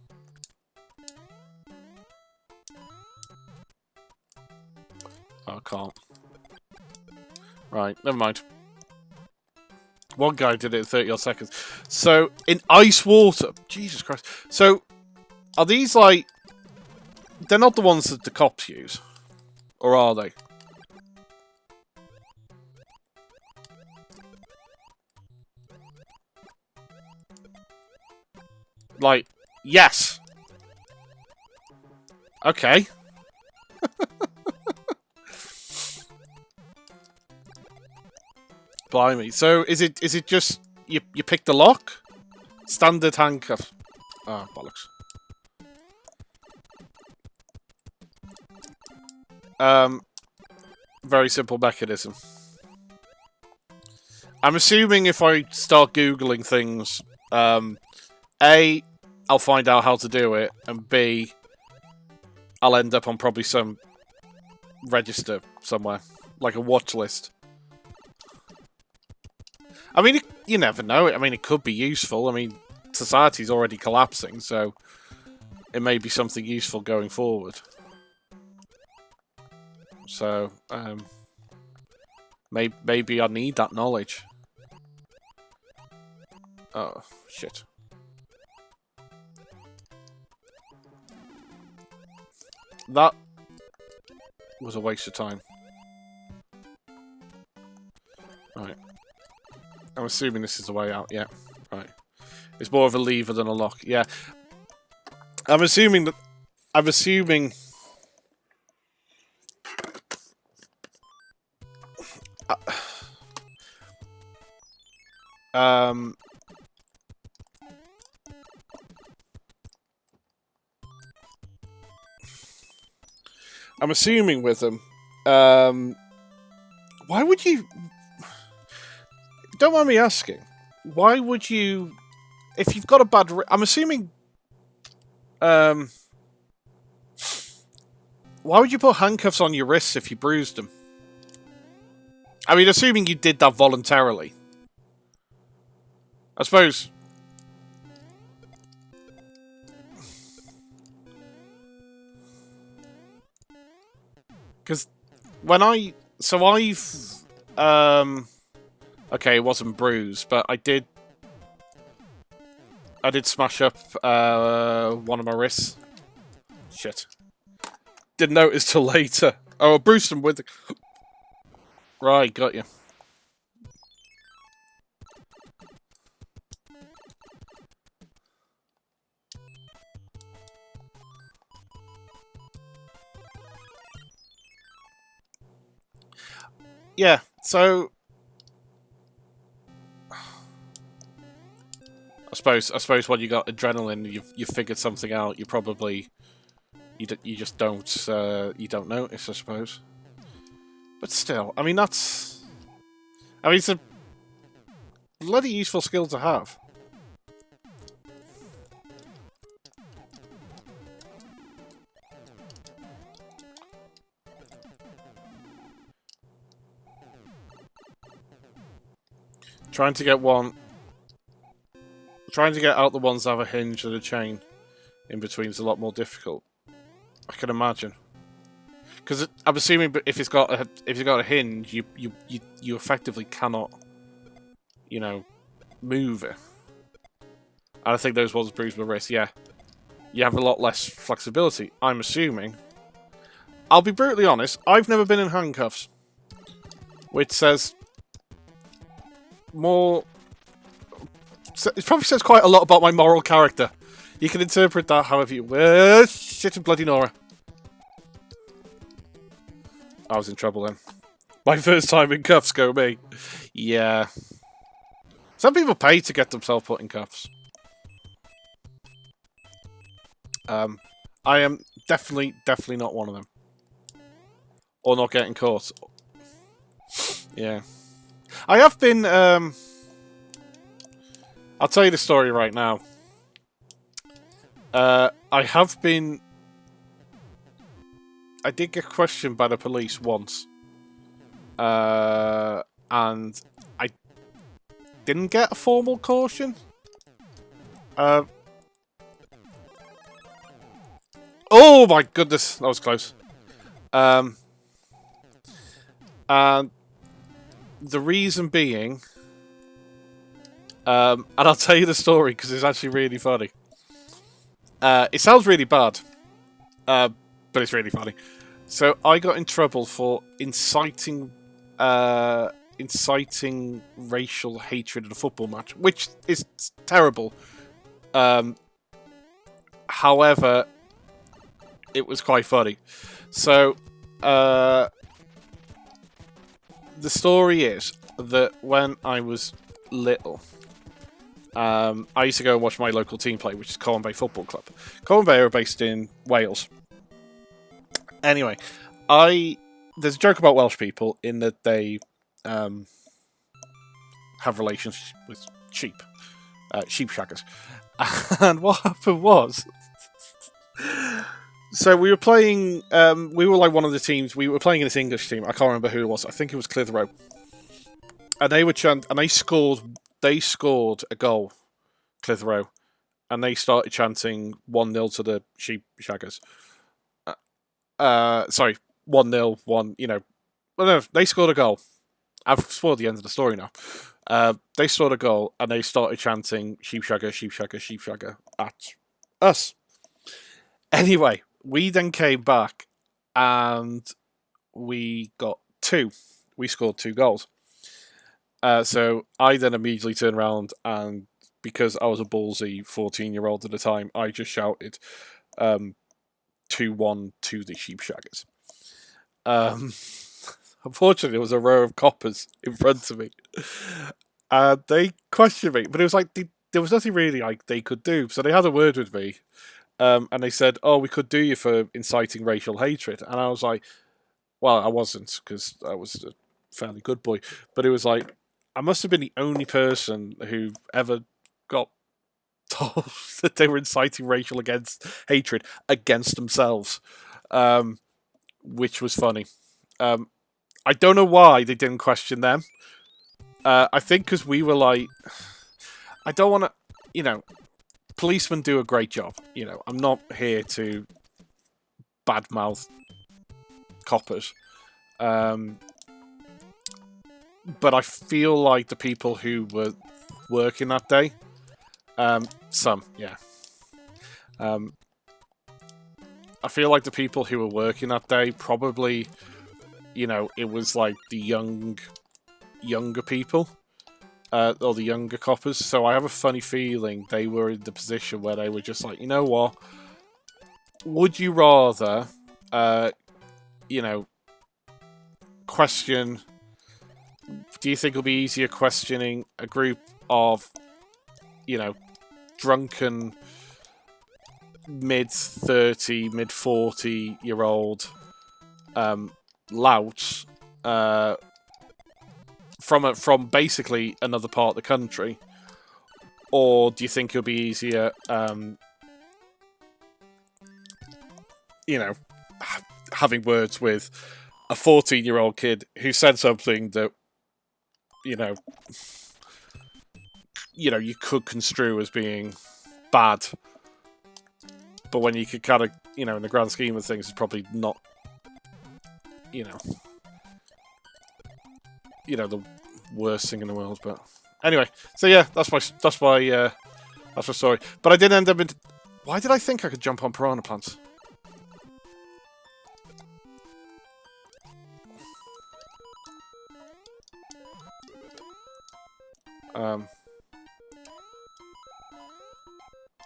Oh, I can't. Right, never mind. One guy did it in 30 odd seconds. So, in ice water. Jesus Christ. So, are these like... They're not the ones that the cops use? Or are they? Like, yes. Okay. Blimey. So is it just you pick the lock? Standard handcuff. Oh, bollocks. Very simple mechanism. I'm assuming if I start Googling things, A, I'll find out how to do it, and B, I'll end up on probably some register somewhere, like a watch list. I mean, you never know. I mean, it could be useful. I mean, society's already collapsing, so it may be something useful going forward. So, maybe I need that knowledge. Oh, shit. That was a waste of time. Right. I'm assuming this is the way out, yeah. Right. It's more of a lever than a lock, yeah. I'm assuming that... I'm assuming... I'm assuming with them, why would you... Don't mind me asking, why would you... If you've got a bad... I'm assuming... why would you put handcuffs on your wrists if you bruised them? I mean, assuming you did that voluntarily. I suppose... Because when I... So I've... Okay, it wasn't bruised, but I did smash up one of my wrists. Shit. Didn't notice till later. Oh, I bruised him with... Right, got you. Yeah, so... I suppose when you got adrenaline, you've figured something out. You probably you just don't notice. I suppose, but still, I mean it's a bloody useful skill to have. Trying to get out the ones that have a hinge and a chain in between is a lot more difficult. I can imagine, because I'm assuming if it's got a hinge, you effectively cannot, move it. And I think those ones bruise my wrist. Yeah, you have a lot less flexibility. I'm assuming. I'll be brutally honest. I've never been in handcuffs, which says more. It probably says quite a lot about my moral character. You can interpret that however you wish. Shit and bloody Nora. I was in trouble then. My first time in cuffs, go me. Yeah. Some people pay to get themselves put in cuffs. I am definitely not one of them. Or not getting caught. Yeah. I have been, I'll tell you the story right now. I did get questioned by the police once. And I didn't get a formal caution. Oh my goodness, that was close. And the reason being... and I'll tell you the story because it's actually really funny. It sounds really bad, but it's really funny. So I got in trouble for inciting racial hatred at a football match, which is terrible. However, it was quite funny. So the story is that when I was little, I used to go and watch my local team play, which is Colwyn Bay Football Club. Colwyn Bay are based in Wales. Anyway, there's a joke about Welsh people in that they have relations with sheep, sheep shaggers. And what happened was, so we were playing, we were like one of the teams, we were playing in this English team, I can't remember who it was, I think it was Clitheroe. And they were and they scored a goal, Clitheroe, and they started chanting 1-0 to the sheep shaggers. Sorry, 1-0, one. Well, no, they scored a goal. I've spoiled the end of the story now. They scored a goal and they started chanting sheep shagger, sheep shagger, sheep shagger at us. Anyway, we then came back and we got 2. We scored 2 goals. So I then immediately turned around and, because I was a ballsy 14-year-old at the time, I just shouted 2-1 to the sheep shaggers. Unfortunately, there was a row of coppers in front of me. They questioned me, but it was like there was nothing really like they could do. So they had a word with me, and they said, "Oh, we could do you for inciting racial hatred." And I was like, "Well, I wasn't, because I was a fairly good boy." But it was like, I must have been the only person who ever got told that they were inciting racial hatred against themselves, which was funny. I don't know why they didn't question them. I think because we were like, I don't want to, policemen do a great job. I'm not here to badmouth coppers. But I feel like the people who were working that day, yeah. I feel like the people who were working that day probably, it was like the younger people, or the younger coppers. So I have a funny feeling they were in the position where they were just like, you know what? Would you rather, question? Do you think it'll be easier questioning a group of, drunken mid-30, mid-40-year-old louts from basically another part of the country, or do you think it'll be easier, having words with a 14-year-old kid who said something that, you could construe as being bad, but when you could kind of, in the grand scheme of things, it's probably not, the worst thing in the world. But anyway, so yeah, that's my story. But I did end up in. Why did I think I could jump on piranha plants?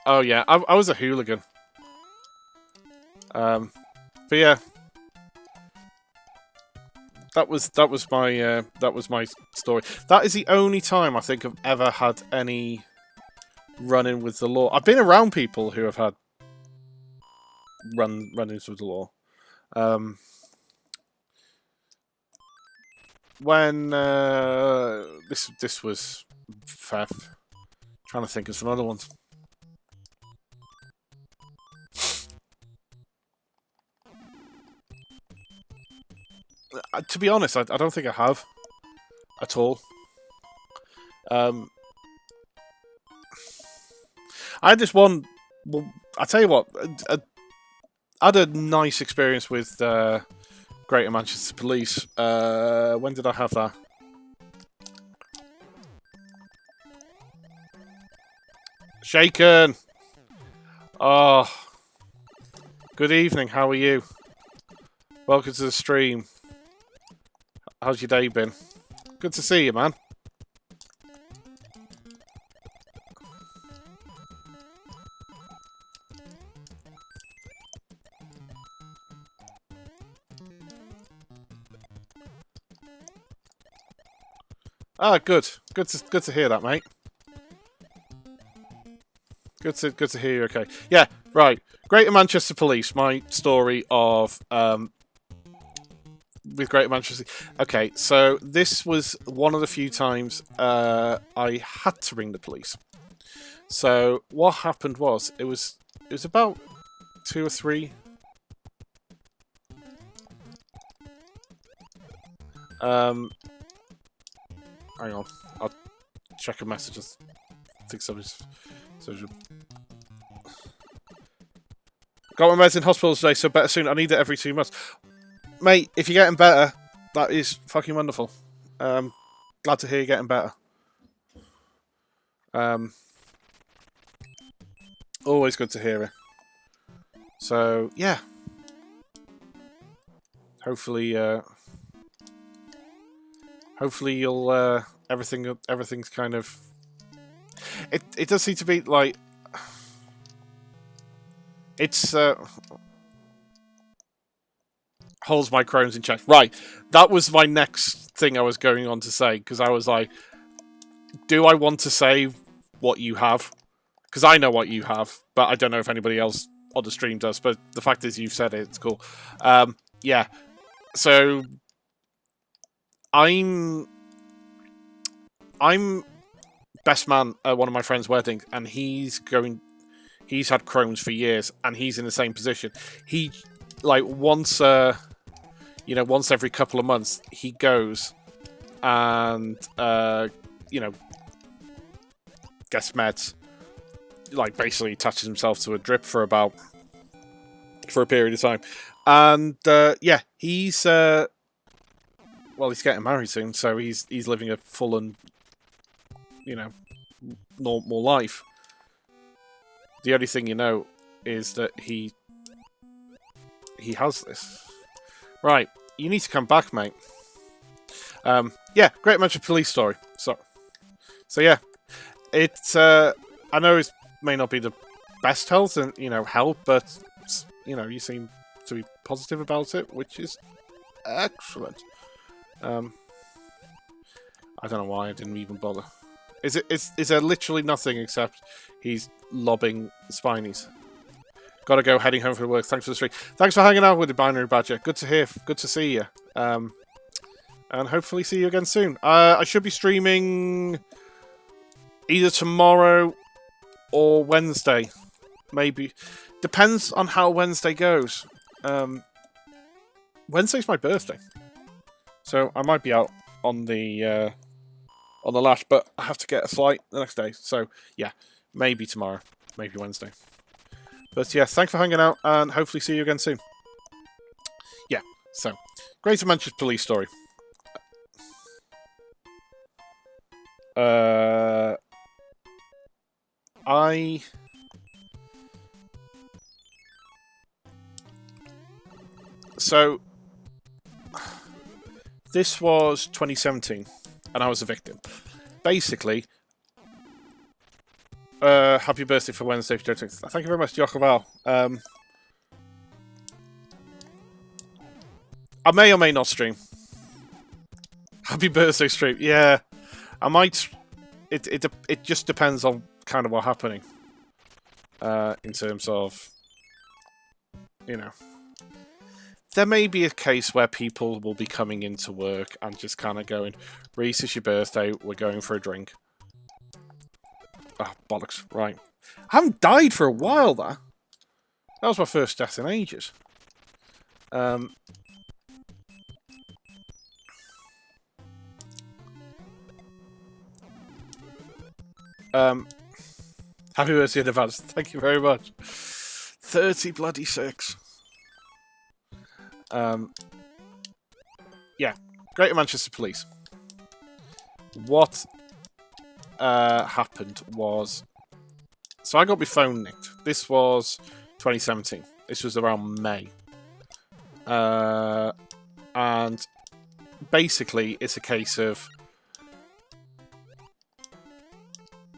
Oh yeah, I was a hooligan. But yeah, that was my story. That is the only time I think I've ever had any run-in with the law. I've been around people who have had run-ins with the law. When this was theft. Trying to think of some other ones. To be honest, I don't think I have at all. I had this one. Well, I tell you what, I had a nice experience with Greater Manchester Police. When did I have that? Shaken. Oh, good evening. How are you? Welcome to the stream. How's your day been? Good to see you, man. Ah, good. Good to hear that, mate. Good to hear you're okay. Yeah, right. Greater Manchester Police. My story of with Greater Manchester. Okay, so this was one of the few times I had to ring the police. So what happened was it was about 2 or 3. Hang on, I'll check a message. I think somebody's. Got my meds in hospital today, so better soon. I need it every 2 months. Mate, if you're getting better, that is fucking wonderful. Glad to hear you're getting better. Always good to hear it. So, yeah. Hopefully you'll everything's kind of. It does seem to be like it's holds my Crohn's in check. Right, that was my next thing I was going on to say, because I was like, do I want to say what you have? Because I know what you have, but I don't know if anybody else on the stream does. But the fact is, you've said it. It's cool. Yeah. So I'm best man at one of my friend's weddings, and he's had Crohn's for years, and he's in the same position. He, like, once every couple of months, he goes and gets meds. Like, basically attaches himself to a drip for a period of time. And yeah, he's getting married soon, so he's living a full and normal life. The only thing is that he has this. Right, you need to come back, mate. Yeah, great mention police story. So yeah, it's I know it may not be the best health and help, but you seem to be positive about it, which is excellent. I don't know why I didn't even bother. Is there literally nothing except he's lobbing spinies? Gotta go, heading home from work. Thanks for the stream. Thanks for hanging out with the Binary Badger. Good to hear. Good to see you. And hopefully see you again soon. I should be streaming either tomorrow or Wednesday. Maybe. Depends on how Wednesday goes. Wednesday's my birthday. So I might be out on the lash, but I have to get a flight the next day. So yeah, maybe tomorrow, maybe Wednesday. But yeah, thanks for hanging out, and hopefully see you again soon. Yeah, so Greater Manchester police story. So this was 2017, and I was a victim. Basically, happy birthday for Wednesday. Thank you very much, Jokoval. I may or may not stream. Happy birthday stream. Yeah, I might. It just depends on kind of what's happening. In terms of, there may be a case where people will be coming into work and just kind of going, "Reese, it's your birthday. We're going for a drink." Ah, bollocks. Right. I haven't died for a while, That was my first death in ages. Happy birthday in advance. Thank you very much. 30 bloody 6. Yeah. Greater Manchester Police. What happened was, so I got my phone nicked. This was 2017. This was around May. And basically it's a case of,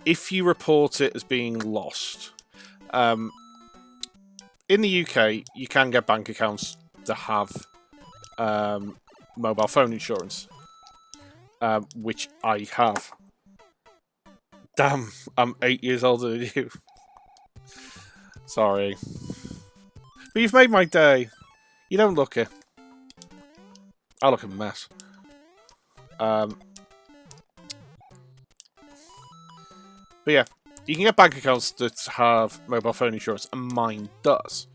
if you report it as being lost, in the UK you can get bank accounts that have mobile phone insurance, which I have. Damn, I'm 8 years older than you. Sorry. But you've made my day. You don't look it. I look a mess. But yeah, you can get bank accounts that have mobile phone insurance, and mine does.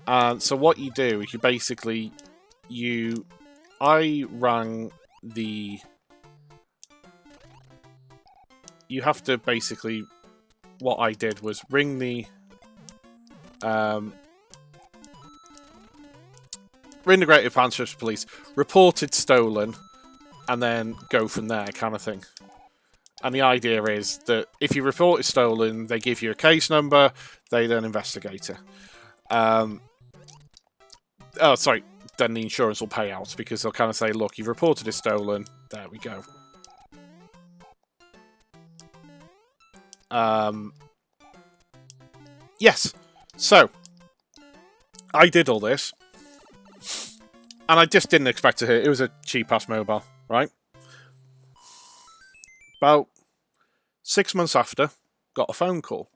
And so what you do is you basically, I rang the, you have to basically, what I did was ring the reintegrated Manchester Police, reported stolen, and then go from there, kind of thing. And the idea is that if you report it stolen, they give you a case number, they then investigate it. Oh, sorry. Then the insurance will pay out because they'll kind of say, look, you've reported it stolen. There we go. Yes. So, I did all this. And I just didn't expect to hear. It was a cheap-ass mobile, right? About 6 months after, got a phone call.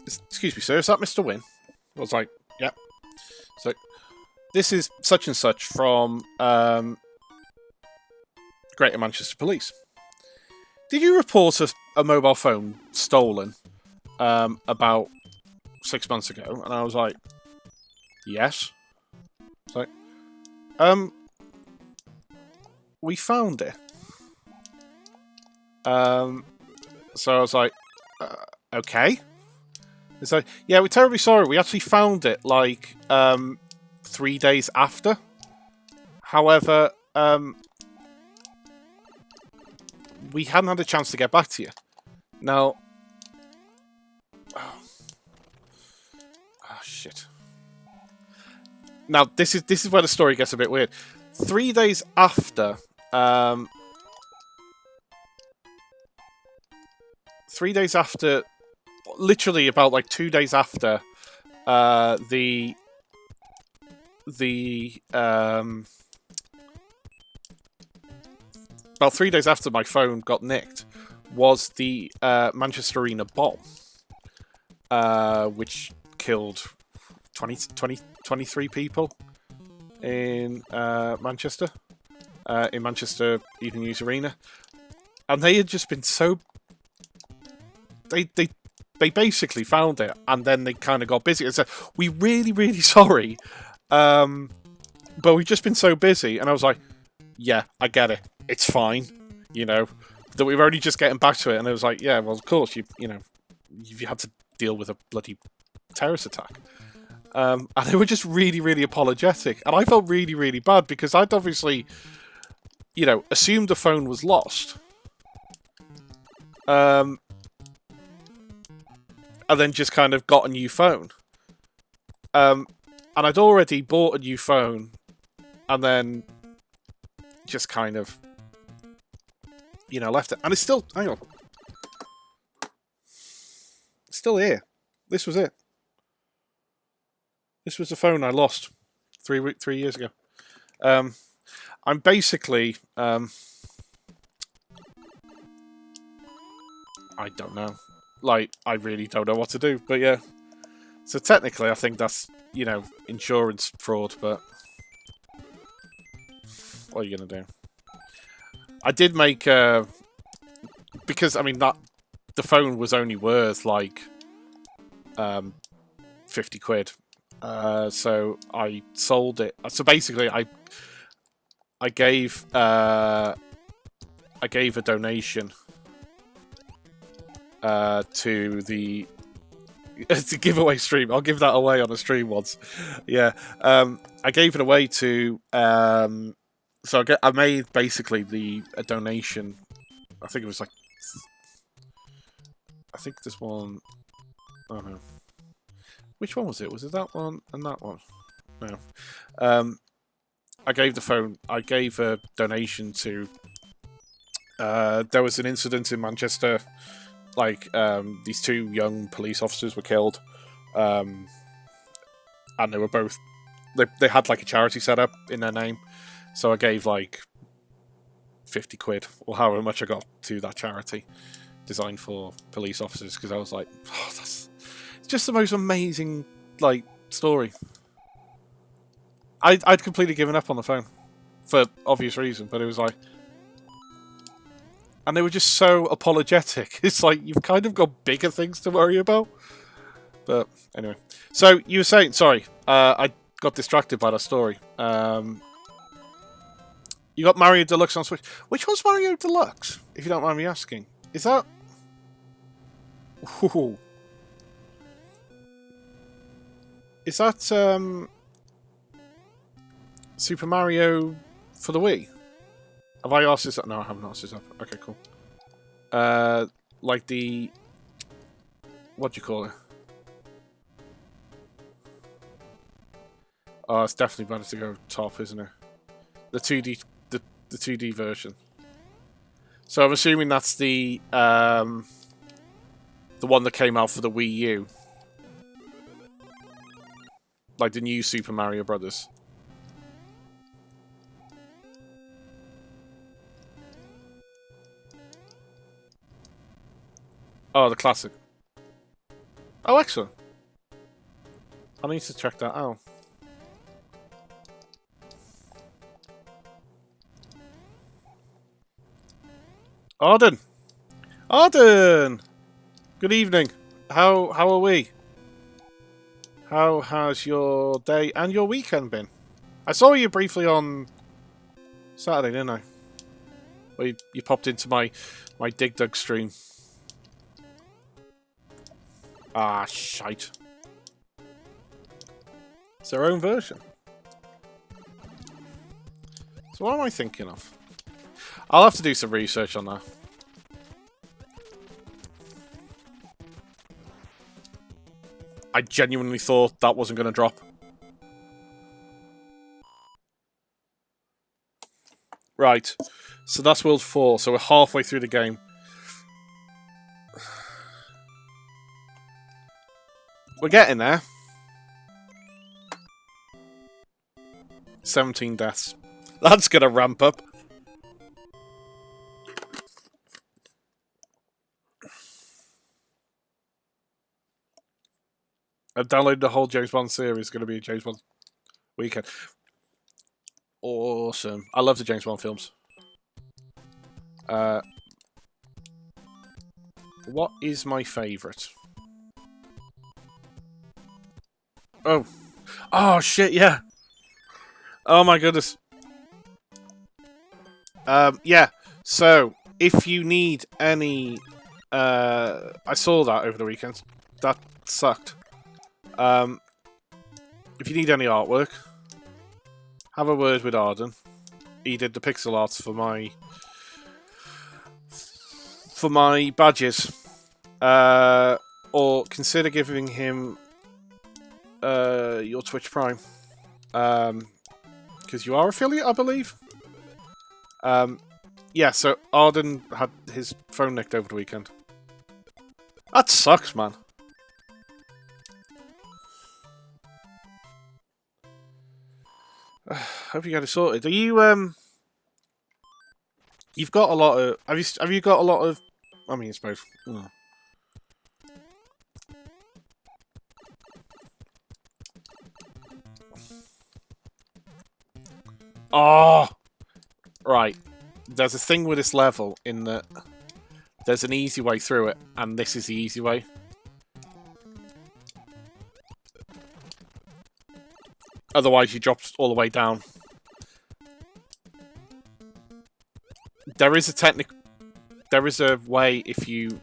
Excuse me, sir, is that Mr. Wynn? I was like, yep. So, this is such and such from Greater Manchester Police. Did you report a mobile phone stolen about 6 months ago? And I was like, yes. It's like, we found it. So I was like, okay. It's like, yeah, we're terribly sorry. We actually found it, like, 3 days after. However, we hadn't had a chance to get back to you. Now... Oh, shit. Now, this is where the story gets a bit weird. 3 days after... 3 days after... Literally about, like, 2 days after about 3 days after my phone got nicked was the Manchester Arena bomb, which killed 23 people in Manchester, in Manchester Evening News Arena. And they had just been so... They basically found it, and then they kind of got busy and said, we're really, really sorry, but we've just been so busy. And I was like, yeah, I get it. It's fine, you know, that we were only just getting back to it. And it was like, yeah, well, of course, you had to deal with a bloody terrorist attack. And they were just really, really apologetic. And I felt really, really bad because I'd obviously, assumed the phone was lost. And then just kind of got a new phone. And I'd already bought a new phone, and then just kind of, left it. And it's still, hang on. It's still here. This was it. This was the phone I lost 3 years ago. I'm basically, I don't know. Like, I really don't know what to do, but yeah. So technically, I think that's, insurance fraud, but what are you going to do? I did make, because, I mean, the phone was only worth, like, 50 quid. So I sold it. So basically, I gave a donation to the giveaway stream. I'll give that away on a stream once. Yeah, I gave it away to. So I made basically a donation. I think it was like. I think this one. Oh no. Which one was it? Was it that one and that one? No. I gave the phone. I gave a donation to. There was an incident in Manchester. Like, these 2 young police officers were killed, and they were both... They had, like, a charity set up in their name, so I gave, like, 50 quid, or however much I got to that charity, designed for police officers, because I was like, oh, it's just the most amazing, like, story. I'd completely given up on the phone, for obvious reason, but it was like... And they were just so apologetic. It's like, you've kind of got bigger things to worry about. But, anyway. So, you were saying... Sorry. I got distracted by that story. You got Mario Deluxe on Switch. Which one's Mario Deluxe? If you don't mind me asking. Is that... Ooh. Is that, Super Mario for the Wii. Have I asked this up? No, I haven't asked this up. Okay, cool. Like the... What do you call it? Oh, it's definitely better to go top, isn't it? The 2D, the 2D version. So I'm assuming that's the one that came out for the Wii U. Like the new Super Mario Brothers. Oh, the classic. Oh, excellent. I need to check that out. Arden! Arden! Good evening. How are we? How has your day and your weekend been? I saw you briefly on Saturday, didn't I? Where you popped into my Dig Dug stream. Ah, shite. It's their own version. So what am I thinking of? I'll have to do some research on that. I genuinely thought that wasn't going to drop. Right. So that's World 4, so we're halfway through the game. We're getting there. 17 deaths. That's going to ramp up. I've downloaded the whole James Bond series. It's going to be a James Bond weekend. Awesome. I love the James Bond films. What is my favourite? Oh. Oh, shit, yeah. Oh, my goodness. Yeah. So, if you need any... I saw that over the weekend. That sucked. If you need any artwork, have a word with Arden. He did the pixel arts for my badges. Or consider giving him your Twitch Prime. Because you are affiliate, I believe. Yeah, so Arden had his phone nicked over the weekend. That sucks, man. Hope you get it sorted. Are you You've got a lot of. Have you got a lot of? I mean, it's both. Oh. Oh, right. There's a thing with this level in that there's an easy way through it, and this is the easy way. Otherwise, you drop all the way down. There is a way if you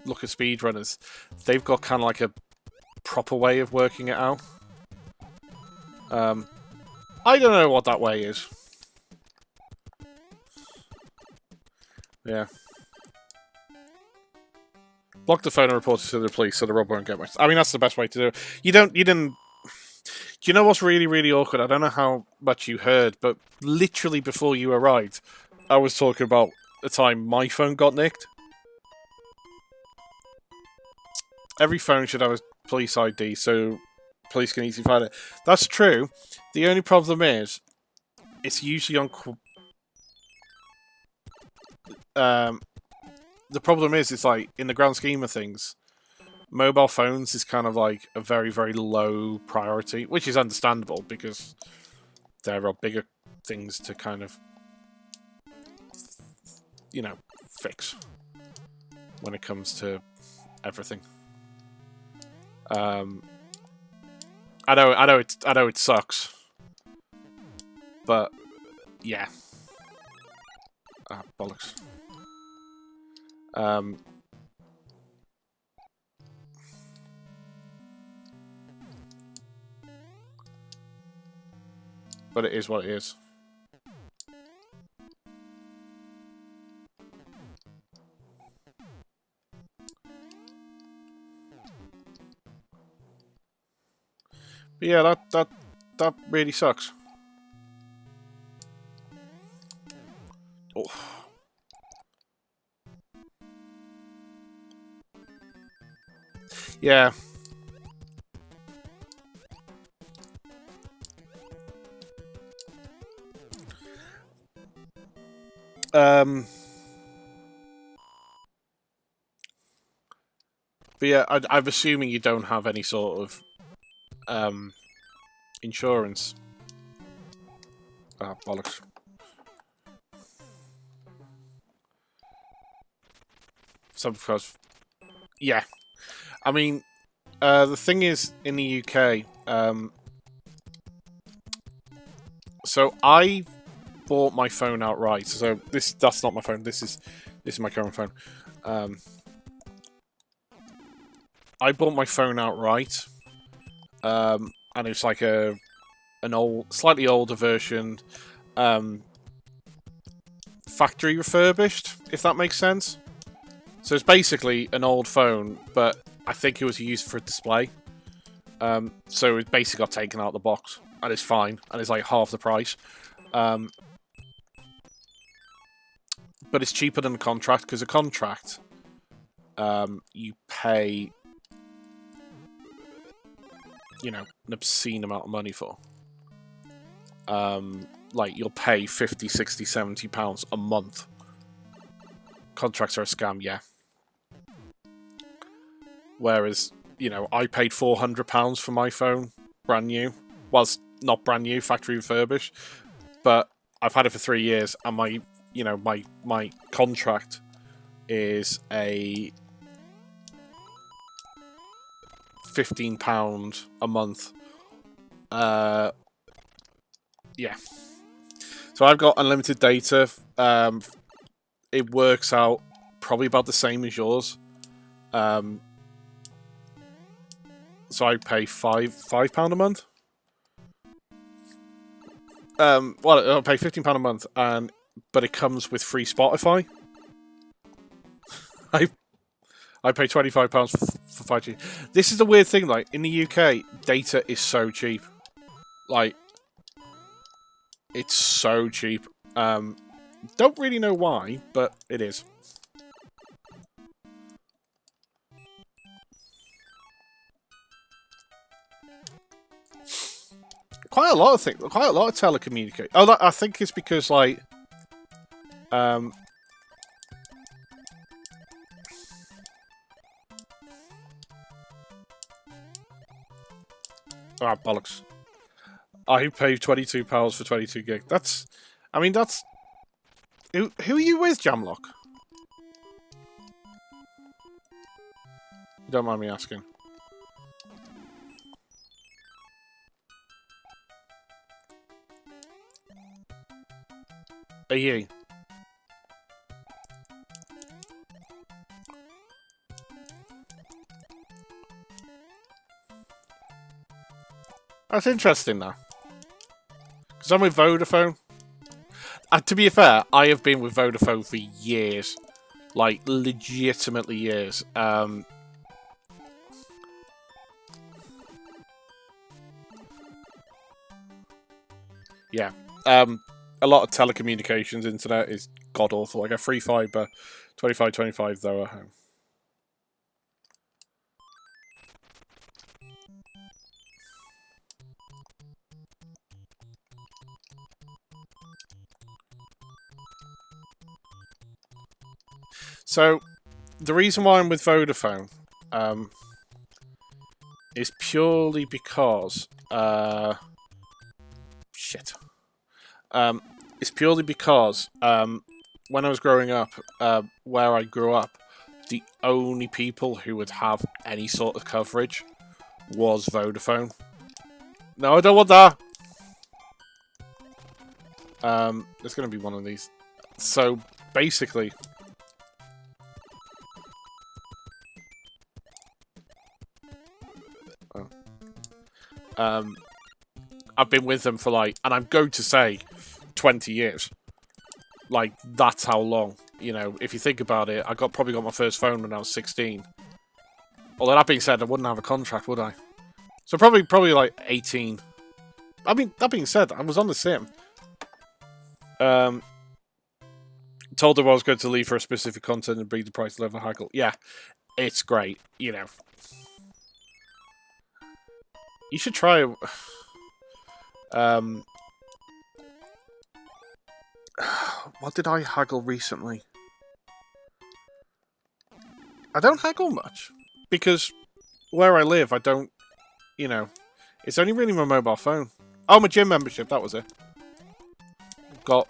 look at speedrunners, they've got kind of like a proper way of working it out. I don't know what that way is. Yeah. Block the phone and report it to the police so the robber won't get much. I mean, that's the best way to do it. You didn't... Do you know what's really, really awkward? I don't know how much you heard, but literally before you arrived, I was talking about the time my phone got nicked. Every phone should have a police ID, so police can easily find it. That's true. The only problem is, it's usually on... the problem is, it's like, in the grand scheme of things, mobile phones is kind of like a very, very low priority, which is understandable because there are bigger things to kind of, you know, fix when it comes to everything. I know it sucks, but yeah. Ah, bollocks. But it is what it is. But yeah, that really sucks. Oh. Yeah. But yeah, I'm assuming you don't have any sort of insurance. Ah, bollocks. So because, yeah, I mean, the thing is in the UK, so I bought my phone outright. So that's not my phone. This is my current phone. I bought my phone outright, and it was like an slightly older version, factory refurbished, if that makes sense. So it's basically an old phone, but I think it was used for a display. So it basically got taken out of the box, and it's fine, and it's like half the price. But it's cheaper than a contract, because a contract, you pay, an obscene amount of money for. Like, you'll pay 50, 60, 70 pounds a month. Contracts are a scam, yeah. Whereas, I paid £400 for my phone, brand new. Well, it's not brand new, factory refurbished, but I've had it for 3 years, and my contract is a £15 a month. Yeah. So I've got unlimited data. It works out probably about the same as yours. So I pay £5 a month. Well, I'll pay £15 a month, but it comes with free Spotify. I pay £25 for 5G. This is the weird thing. Like, in the UK, data is so cheap. Like, it's so cheap. Don't really know why, but it is. Quite a lot of things. Quite a lot of telecommunication. Oh, I think it's because, like, oh, bollocks. I pay £22 for 22 gig. That's... I mean, that's... Who are you with, Jamlock? Don't mind me asking. Are you? That's interesting, though. Because I'm with Vodafone. To be fair, I have been with Vodafone for years. Like, legitimately years. Yeah. A lot of telecommunications internet is god-awful. Like a free fibre, 25 though at home. So, the reason why I'm with Vodafone is purely because... shit. It's purely because when I was growing up, where I grew up, the only people who would have any sort of coverage was Vodafone. No, I don't want that! There's going to be one of these. So, basically... I've been with them for like, and I'm going to say 20 years. Like, that's how long. You know, if you think about it, I probably got my first phone when I was 16. Although that being said, I wouldn't have a contract, would I? So probably like 18. I mean, that being said, I was on the sim. Told them I was going to leave for a specific content and bring the price level haggle. Yeah, it's great, you know. You should try. What did I haggle recently? I don't haggle much because where I live, I don't. You know, it's only really my mobile phone. Oh, my gym membership. That was it. Got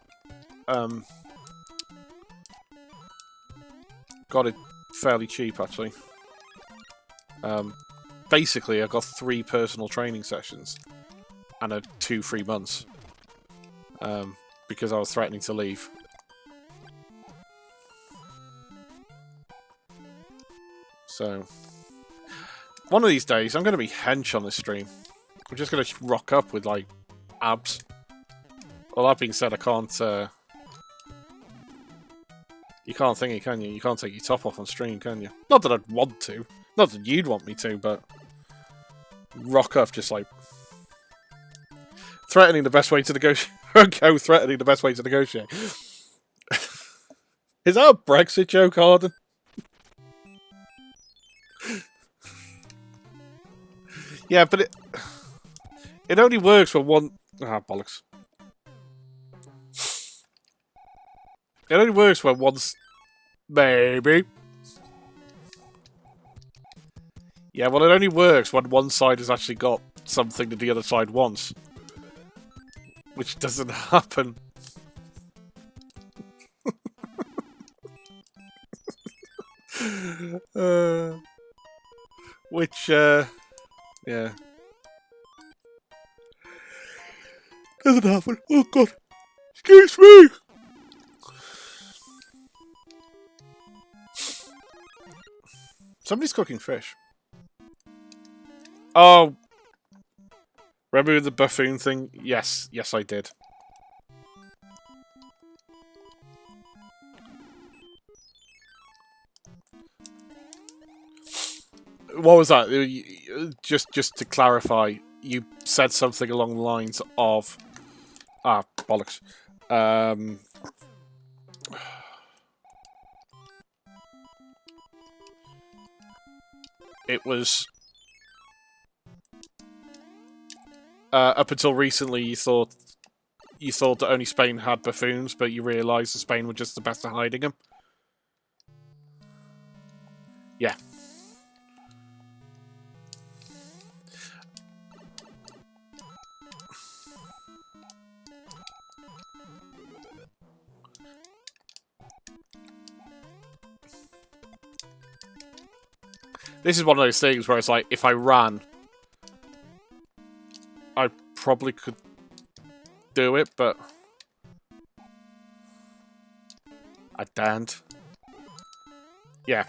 it fairly cheap actually. Basically, I got 3 personal training sessions and 2 free months. Because I was threatening to leave. So, one of these days, I'm going to be hench on this stream. I'm just going to rock up with, like, abs. Well, that being said, I can't, you can't thingy, can you? You can't take your top off on stream, can you? Not that I'd want to. Not that you'd want me to, but... rock up just, like... threatening the best way to negotiate. Go threatening the best way to negotiate. Is that a Brexit joke, Harden? Yeah, but it only works when one... ah, bollocks. It only works when one's... maybe. Yeah, well, it only works when one side has actually got something that the other side wants. Which doesn't happen. Yeah. Doesn't happen. Oh, God. Excuse me! Somebody's cooking fish. Oh... remember the buffoon thing? Yes. Yes, I did. What was that? Just to clarify, you said something along the lines of... ah, bollocks. It was... up until recently, you thought that only Spain had buffoons, but you realised that Spain were just the best at hiding them. Yeah. This is one of those things where it's like, if I ran, I probably could do it, but I daren't. Yeah.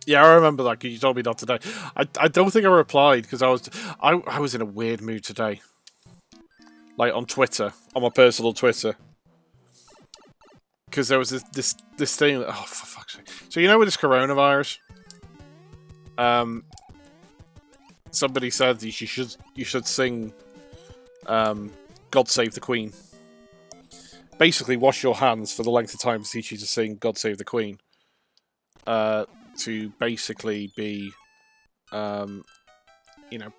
Yeah, I remember that because you told me not today. I don't think I replied because I was in a weird mood today. Like on Twitter, on my personal Twitter. Because there was this thing that, oh, for fuck's sake. So you know with this coronavirus, somebody said you should sing God Save the Queen. Basically, wash your hands for the length of time to teach you to sing God Save the Queen. To basically be, you know,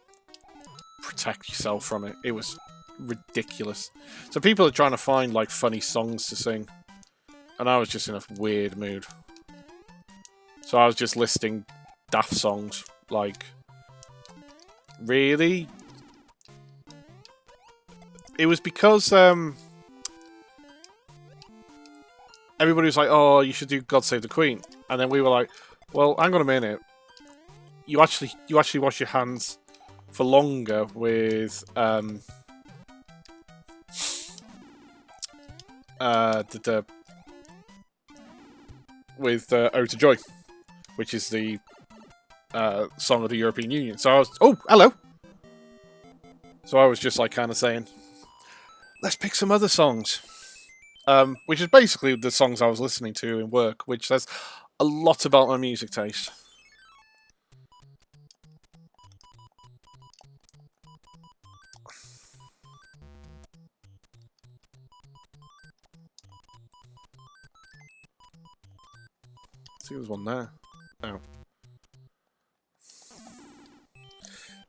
protect yourself from it. It was ridiculous. So people are trying to find, like, funny songs to sing. And I was just in a weird mood. So I was just listing daft songs, like... really? It was because, everybody was like, oh, you should do God Save the Queen. And then we were like, well, hang on a minute. You actually wash your hands for longer with, with Ode to Joy, which is the song of the European Union. So I was... oh, hello! So I was just like kind of saying, let's pick some other songs. Which is basically the songs I was listening to in work, which says a lot about my music taste. I think there's one there. Oh.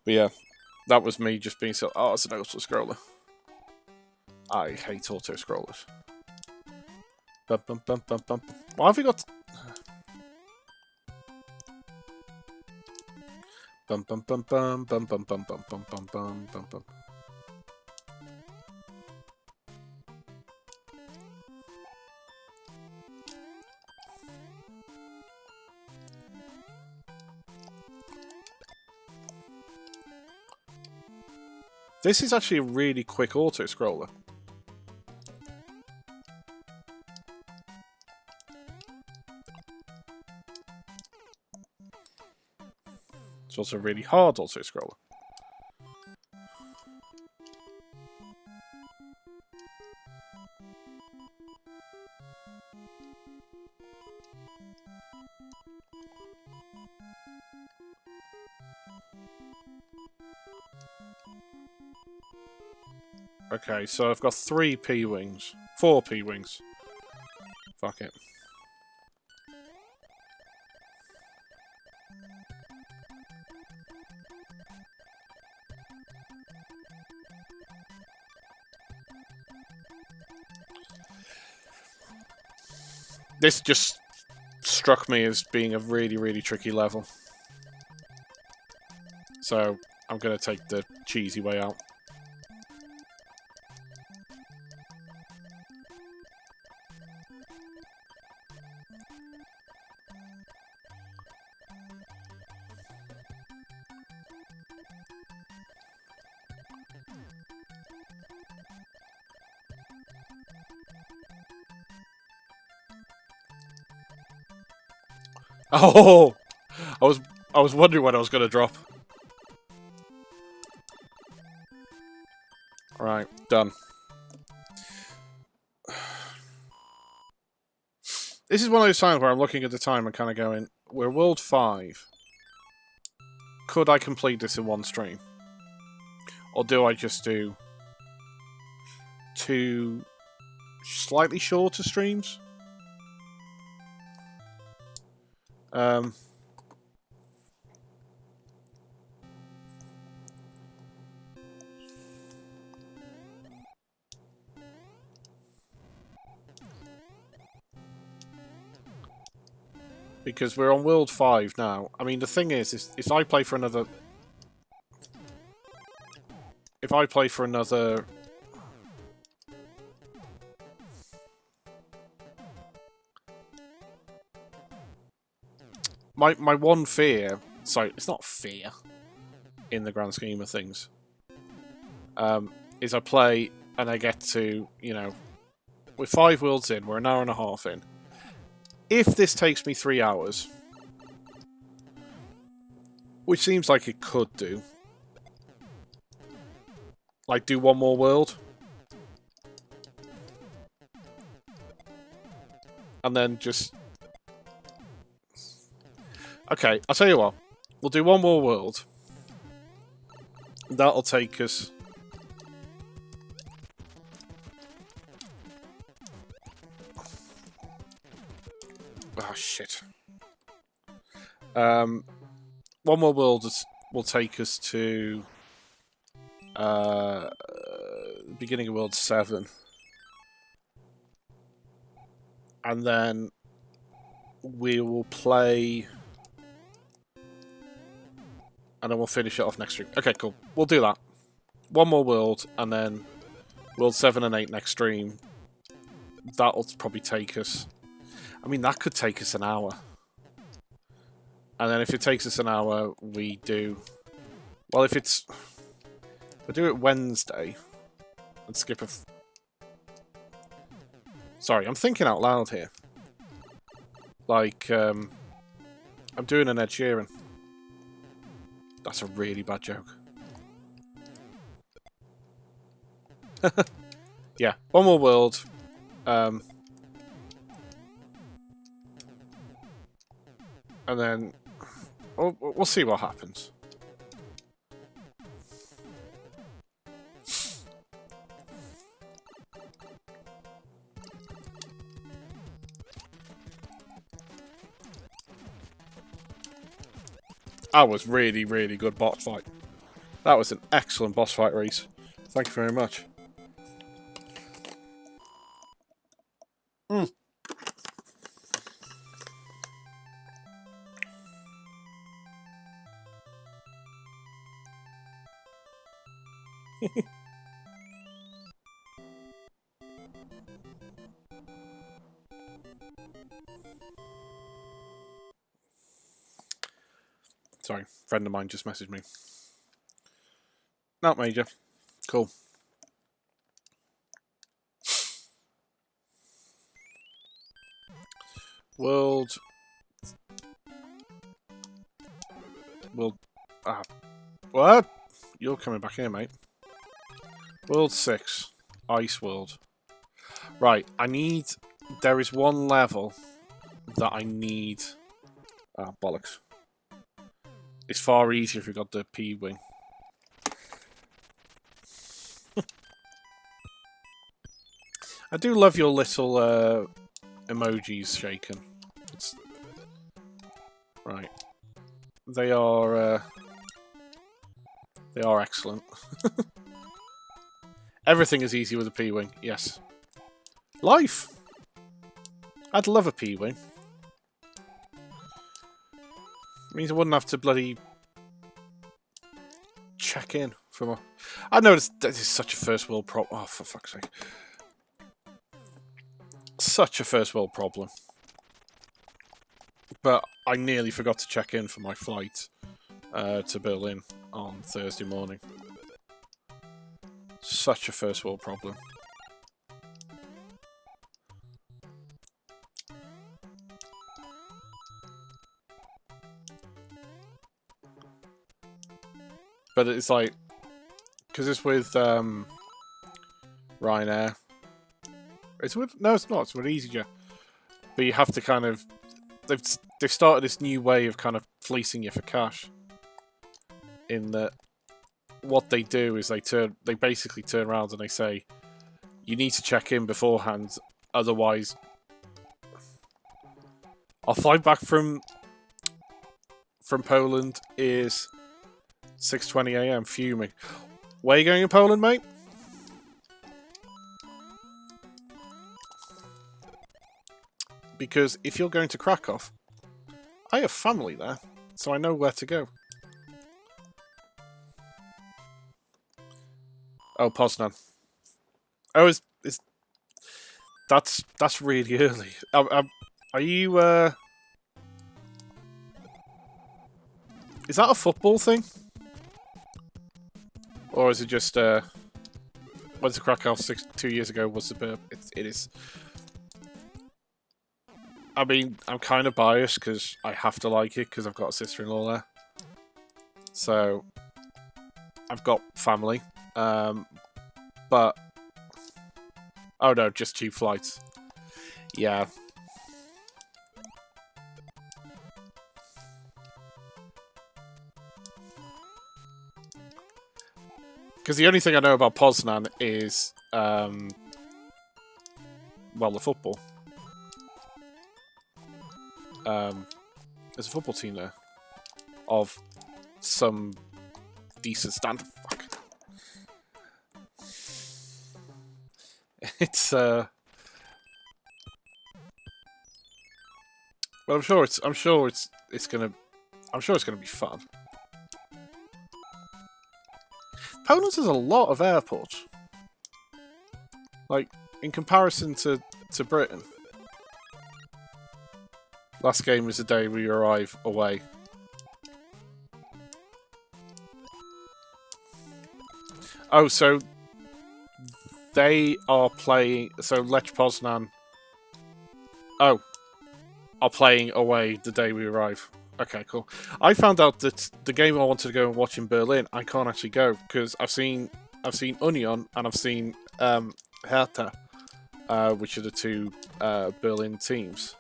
But yeah, that was me just being so. Oh, it's an auto-scroller. I hate auto-scrollers. Bum, bum, bum, bum, bum. Why have we got... Bum, bum, bum, bum, bum, bum, bum, bum, bum, bum, bum, bum, bum. This is actually a really quick auto-scroller. It's also a really hard auto-scroller. Okay, so I've got 3 P-Wings. 4 P-Wings. Fuck it. This just struck me as being a really, really tricky level. So, I'm going to take the cheesy way out. Oh! I was wondering when I was going to drop. Right, done. This is one of those times where I'm looking at the time and kind of going, we're World 5. Could I complete this in one stream? Or do I just do 2 slightly shorter streams? Because we're on World 5 now. I mean, the thing is if I play for another... If I play for another... My one fear... Sorry, it's not fear in the grand scheme of things. Is I play and I get to, you know... We're 5 worlds in, we're an hour and a half in. If this takes me 3 hours, which seems like it could do, like do one more world, and then just... Okay, I'll tell you what, we'll do one more world, that'll take us... Oh, shit. One more world will take us to the beginning of World 7. And then we will play... And then we'll finish it off next stream. Okay, cool. We'll do that. One more world, and then World 7 and 8 next stream. That'll probably take us... I mean, that could take us an hour. And then if it takes us an hour, we do... Well, if it's... We'll do it Wednesday. And skip a... Sorry, I'm thinking out loud here. Like, I'm doing an Ed Sheeran. That's a really bad joke. Yeah, one more world. And then we'll see what happens. That was really, really good boss fight. That was an excellent boss fight, Reese. Thank you very much. Sorry, friend of mine just messaged me. Not major. Cool. World. What? You're coming back here, mate. World 6. Ice World. Right, there is one level that I need... Ah, bollocks. It's far easier if you've got the P-Wing. I do love your little emojis shaken. Right. They are excellent. Everything is easy with a P-Wing, yes. Life! I'd love a P-Wing. Means I wouldn't have to bloody check in from a... I know this is such a first world problem. Oh, for fuck's sake. Such a first world problem. But I nearly forgot to check in for my flight to Berlin on Thursday morning. Such a first world problem. But it's like, because it's with Ryanair. It's with, no, it's not. It's with EasyJet. But you have to kind of, they've started this new way of kind of fleecing you for cash. In that, what they do is they basically turn around and they say, you need to check in beforehand, otherwise, our flight back from Poland is 6:20 AM, fuming. Where are you going in Poland, mate? Because if you're going to Krakow, I have family there, so I know where to go. Oh, Poznan. Oh, that's really early. Are you? Is that a football thing? Or is it just, went to Krakow 2 years ago, was superb. It is. I mean, I'm kind of biased because I have to like it because I've got a sister-in-law there. So, I've got family. But, oh no, just 2 flights. Yeah. Because the only thing I know about Poznan is, well, the football. There's a football team there of some decent standard. Fuck. It's well, I'm sure it's gonna be fun. Poland has a lot of airports. Like, in comparison to Britain. Last game was the day we arrive away. Oh, so they are playing... So Lech Poznan... Oh. Are playing away the day we arrive. Okay, cool. I found out that the game I wanted to go and watch in Berlin, I can't actually go because I've seen Union and I've seen Hertha, which are the two Berlin teams.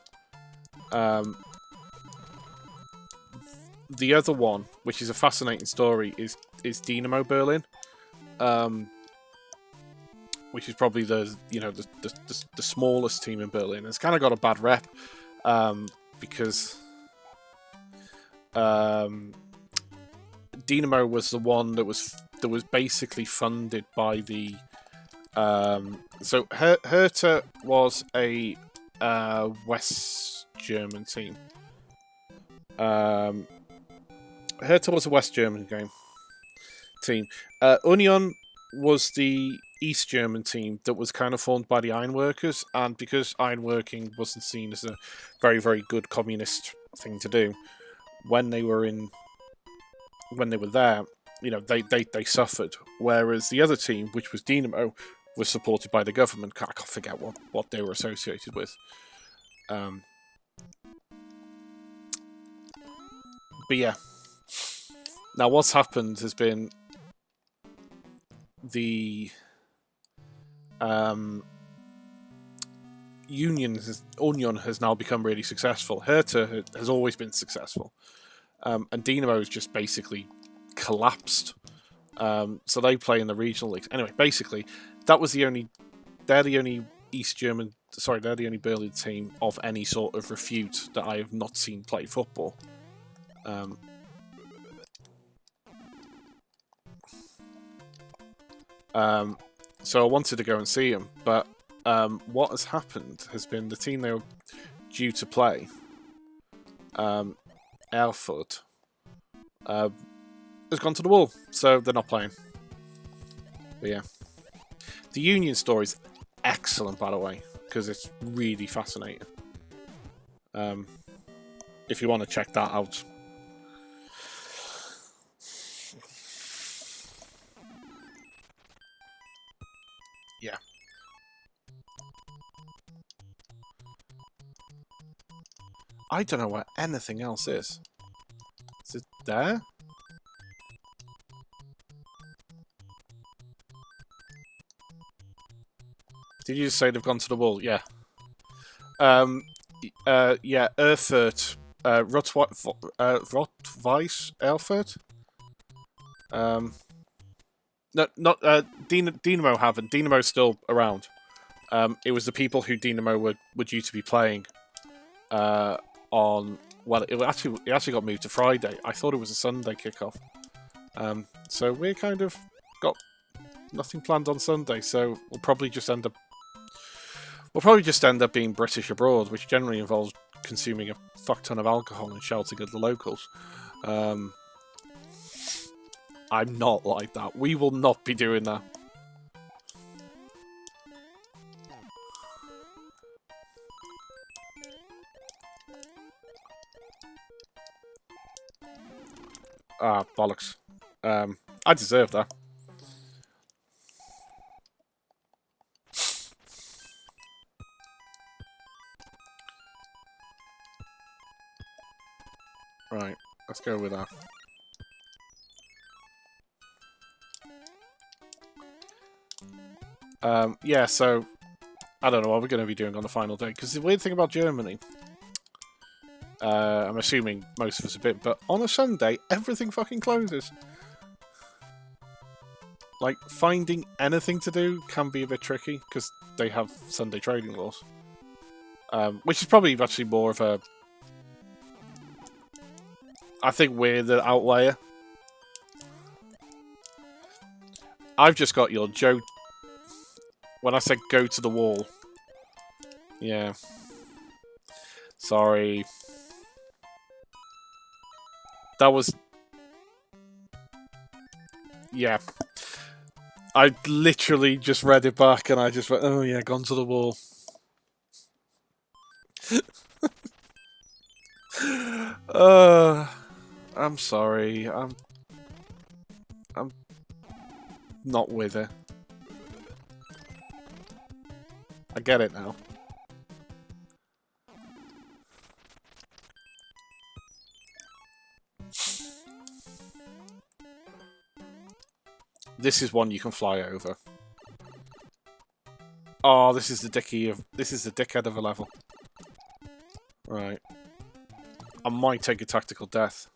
The other one, which is a fascinating story, is Dynamo Berlin, which is probably the smallest team in Berlin. It's kind of got a bad rep because Dynamo was the one that was basically funded by the. So Hertha was a West German team. Hertha was a West German team. Union was the East German team that was kind of formed by the ironworkers, and because ironworking wasn't seen as a very, very good communist thing to do, when they were there, they suffered. Whereas the other team, which was Dynamo, was supported by the government. I can't forget what they were associated with. But yeah. Now what's happened has been the Union has now become really successful. Hertha has always been successful. And Dynamo has just basically collapsed. So they play in the regional leagues. Anyway, basically, they're the only Berlin team of any sort of repute that I have not seen play football. So I wanted to go and see them, but what has happened has been the team they were due to play, Erfurt, has gone to the wall, so they're not playing. But yeah, the Union story is excellent, by the way, because it's really fascinating. If you want to check that out. Yeah. I don't know where anything else is. Is it there? Did you just say they've gone to the wall? Yeah. Yeah, Erfurt. Rot-Weiss Erfurt? No, not Dynamo haven't. Dynamo's still around. It was the people who Dynamo were due to be playing on. Well, it actually got moved to Friday. I thought it was a Sunday kickoff. So we kind of got nothing planned on Sunday. So we'll probably just end up being British abroad, which generally involves consuming a fuck ton of alcohol and shouting at the locals. I'm not like that. We will not be doing that. Ah, bollocks. I deserve that. Right, let's go with that. Yeah, so I don't know what we're going to be doing on the final day, because the weird thing about Germany, I'm assuming most of us a bit, but on a Sunday, everything fucking closes. Like, finding anything to do can be a bit tricky, because they have Sunday trading laws. Which is probably actually more of a... I think we're the outlier. I've just got your Joe... When I said go to the wall. Yeah. Sorry. That was... Yeah. I literally just read it back and I just went, oh yeah, gone to the wall. I'm sorry. I'm not with it. I get it now. This is one you can fly over. Oh, this is the dickhead of a level. Right. I might take a tactical death.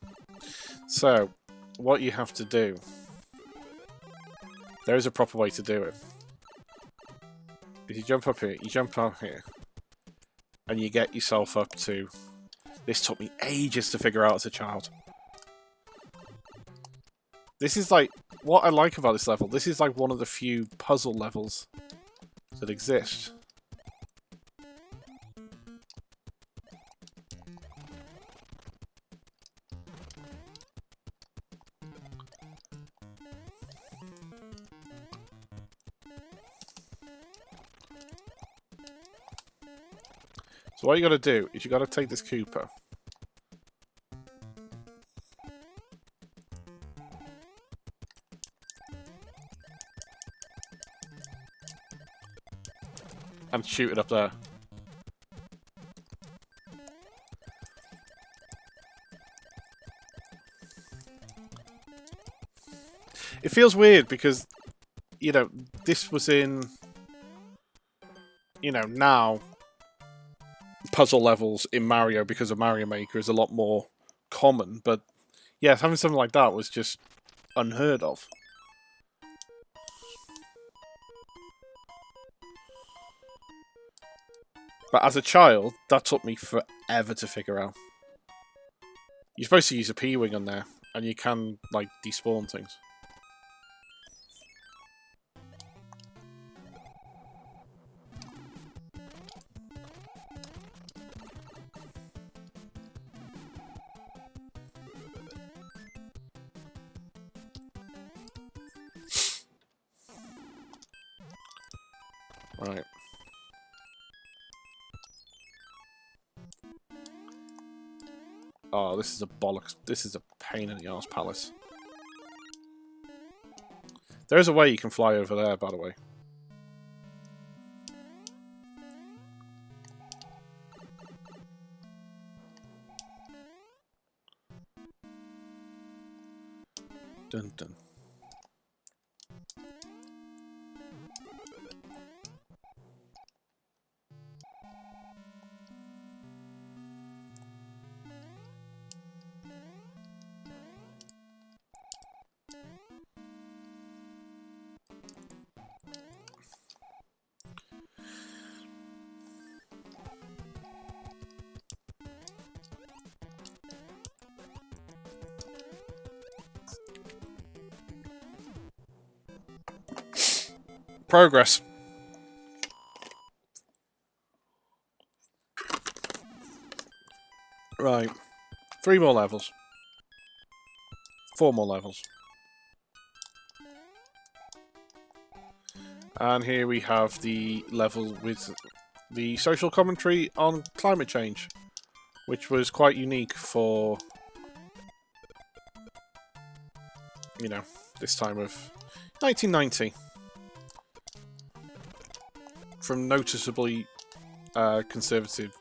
So, what you have to do... There is a proper way to do it. If you jump up here, you jump up here. And you get yourself up to... This took me ages to figure out as a child. This is like... What I like about this level, this is like one of the few puzzle levels that exist. So what you got to do is you got to take this Cooper. And shoot it up there. It feels weird because, you know, this was in, you know, now puzzle levels in Mario because of Mario Maker is a lot more common, but yeah, having something like that was just unheard of. But as a child, that took me forever to figure out. You're supposed to use a P-Wing on there, and you can, like, despawn things. Right. Oh, this is a bollocks. This is a pain in the arse palace. There is a way you can fly over there, by the way. Dun dun. Progress. Right. 3 more levels. 4 more levels. And here we have the level with the social commentary on climate change, which was quite unique for, you know, this time of 1990. From noticeably conservative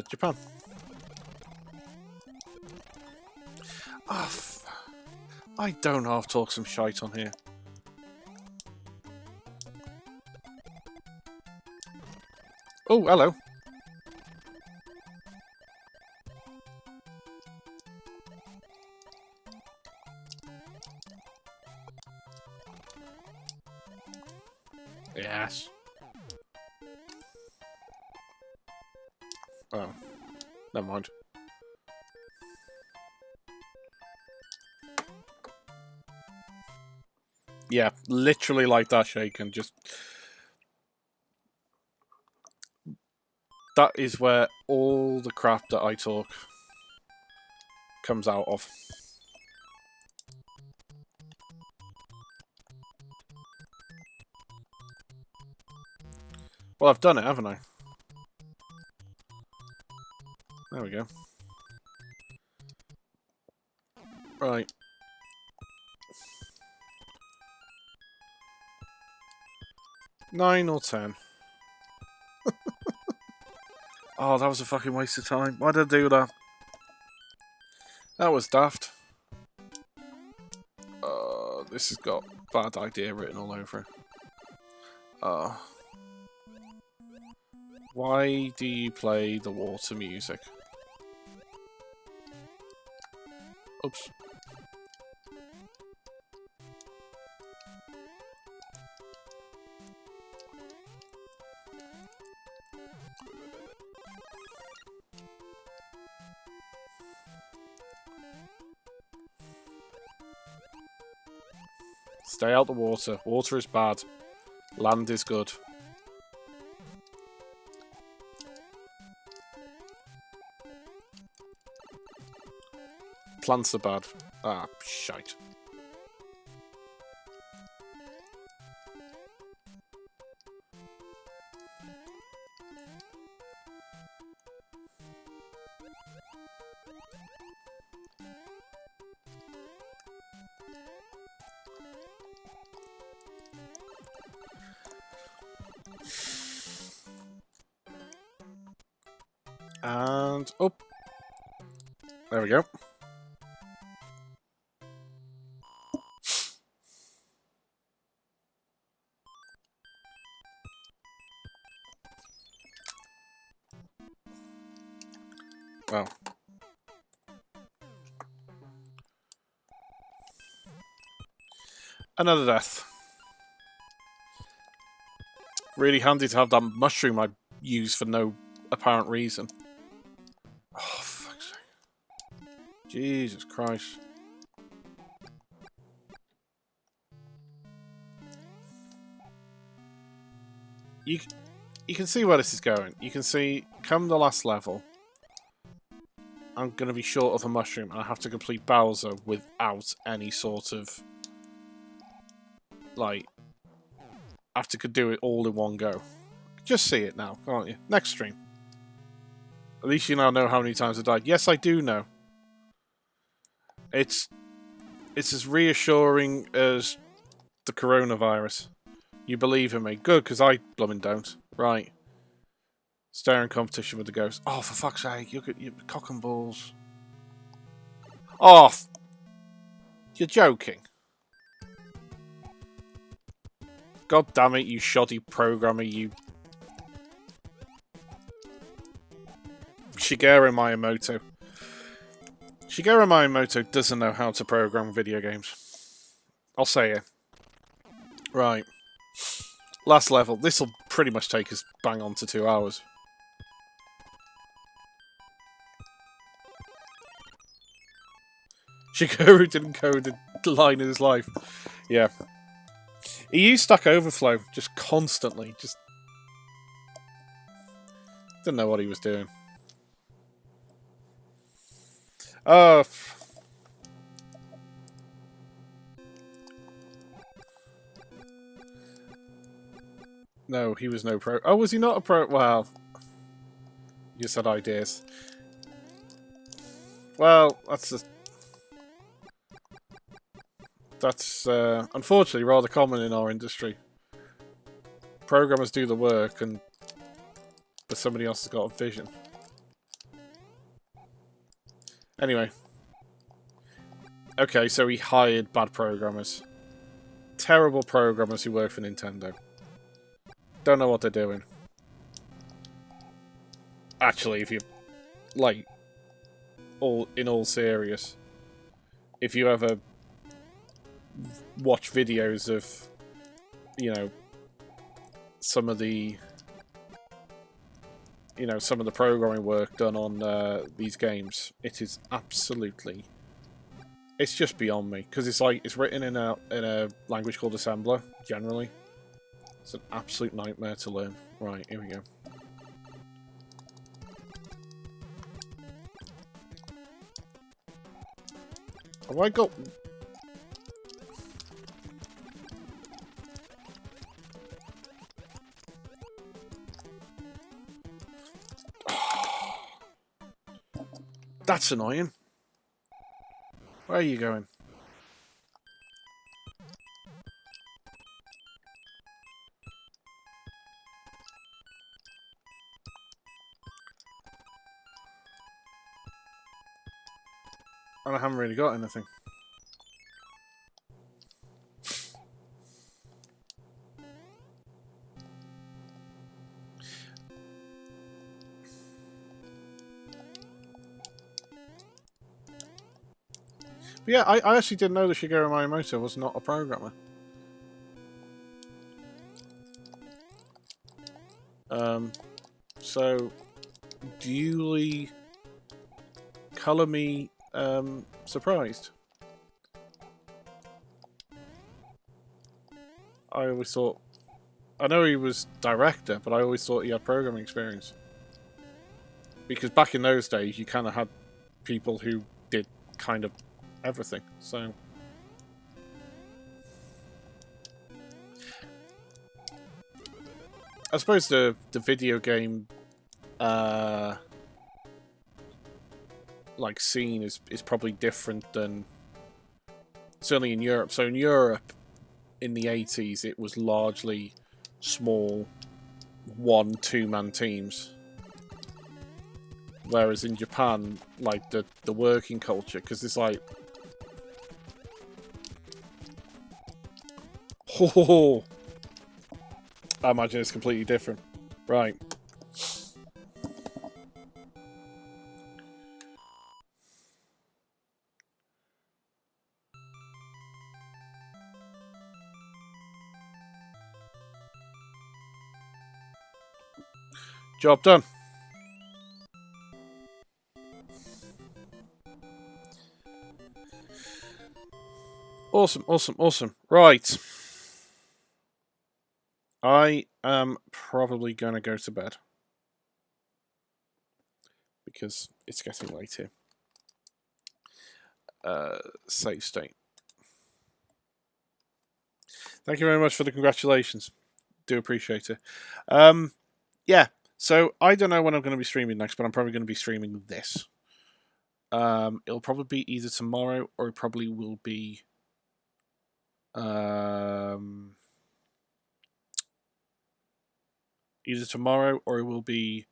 Japan. Oh, I don't half talk some shite on here. Oh, hello. Yes. Oh, never mind. Yeah, literally like that, Shaken. Just that is where all the crap that I talk comes out of. Well, I've done it, haven't I? There we go. Right. Nine or 10. Oh, that was a fucking waste of time. Why did I do that? That was daft. This has got bad idea written all over it. Why do you play the water music? Oops. Stay out the water. Water is bad. Land is good. Plants are bad. Ah, shite. And up. There we go. Oh. Another death. Really handy to have that mushroom I use for no apparent reason. Oh, fuck's sake. Jesus Christ. You can see where this is going. You can see, come the last level, I'm going to be short of a mushroom, and I have to complete Bowser without any sort of, like, I have to do it all in one go. Just see it now, can't you? Next stream. At least you now know how many times I died. Yes, I do know. It's as reassuring as the coronavirus. You believe in me. Good, because I blooming don't. Right. Staring competition with the ghost. Oh, for fuck's sake, you cock and balls. Oh, you're joking. God damn it, you shoddy programmer, you... Shigeru Miyamoto. Shigeru Miyamoto doesn't know how to program video games. I'll say it. Right. Last level. This'll pretty much take us bang on to 2 hours. Shigeru didn't code a line in his life. Yeah. He used Stack Overflow just constantly. Just didn't know what he was doing. No, he was no pro. Oh, was he not a pro? Well, you just had ideas. Well, that's unfortunately rather common in our industry. Programmers do the work, but somebody else has got a vision. Anyway. Okay, so he hired bad programmers. Terrible programmers who work for Nintendo. Don't know what they're doing. Actually, if you, like, in all serious, if you ever watch videos of, you know, some of the programming work done on these games, it is absolutely, it's just beyond me, because it's written in a language called assembler. Generally, it's an absolute nightmare to learn. Right, here we go. Have I got... That's annoying. Where are you going? And I haven't really got anything. But yeah, I actually didn't know that Shigeru Miyamoto was not a programmer. So duly colour me surprised. I always thought, I know he was director, but I always thought he had programming experience. Because back in those days, you kind of had people who did kind of everything. So I suppose the video game like scene is probably different than certainly in Europe. So in Europe in the 80s it was largely small 1-2 man teams. Whereas in Japan, like the working culture, because it's like oh, I imagine it's completely different. Right. Job done. Awesome, awesome, awesome. Right. I am probably going to go to bed. Because it's getting late here. Save state. Thank you very much for the congratulations. Do appreciate it. Yeah, so I don't know when I'm going to be streaming next, but I'm probably going to be streaming this. It'll probably be either tomorrow or it probably will be either tomorrow or it will be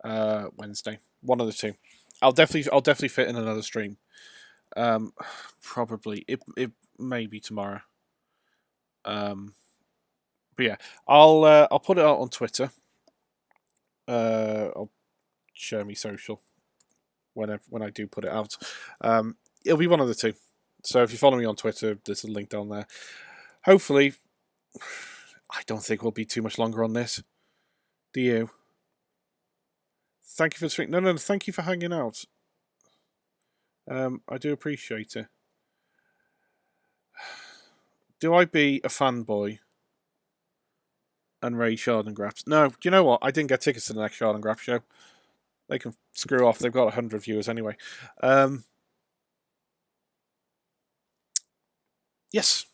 Wednesday. One of the two. I'll definitely fit in another stream. Probably it may be tomorrow. But yeah, I'll put it out on Twitter. I'll share me social when I do put it out. It'll be one of the two. So if you follow me on Twitter, there's a link down there. Hopefully, I don't think we'll be too much longer on this. Do you? Thank you for the stream. No, thank you for hanging out. I do appreciate it. Do I be a fanboy and raid Shard and Graps? No, do you know what? I didn't get tickets to the next Shard and Graps show. They can screw off. They've got 100 viewers anyway. Yes.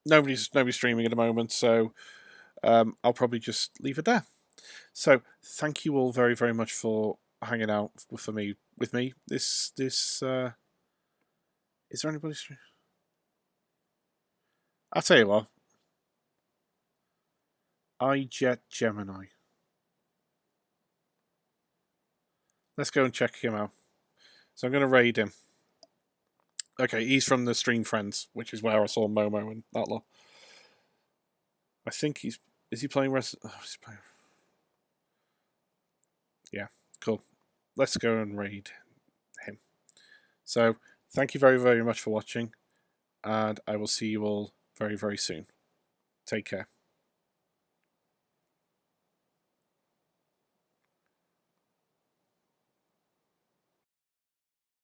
Nobody's streaming at the moment, so I'll probably just leave it there. So thank you all very, very much for hanging out with me. This is there anybody streaming? I'll tell you what. iJet Gemini. Let's go and check him out. So I'm going to raid him. Okay, he's from the Stream Friends, which is where I saw Momo and that lot. I think is he playing he's playing. Yeah, cool. Let's go and raid him. So, thank you very, very much for watching, and I will see you all very, very soon. Take care.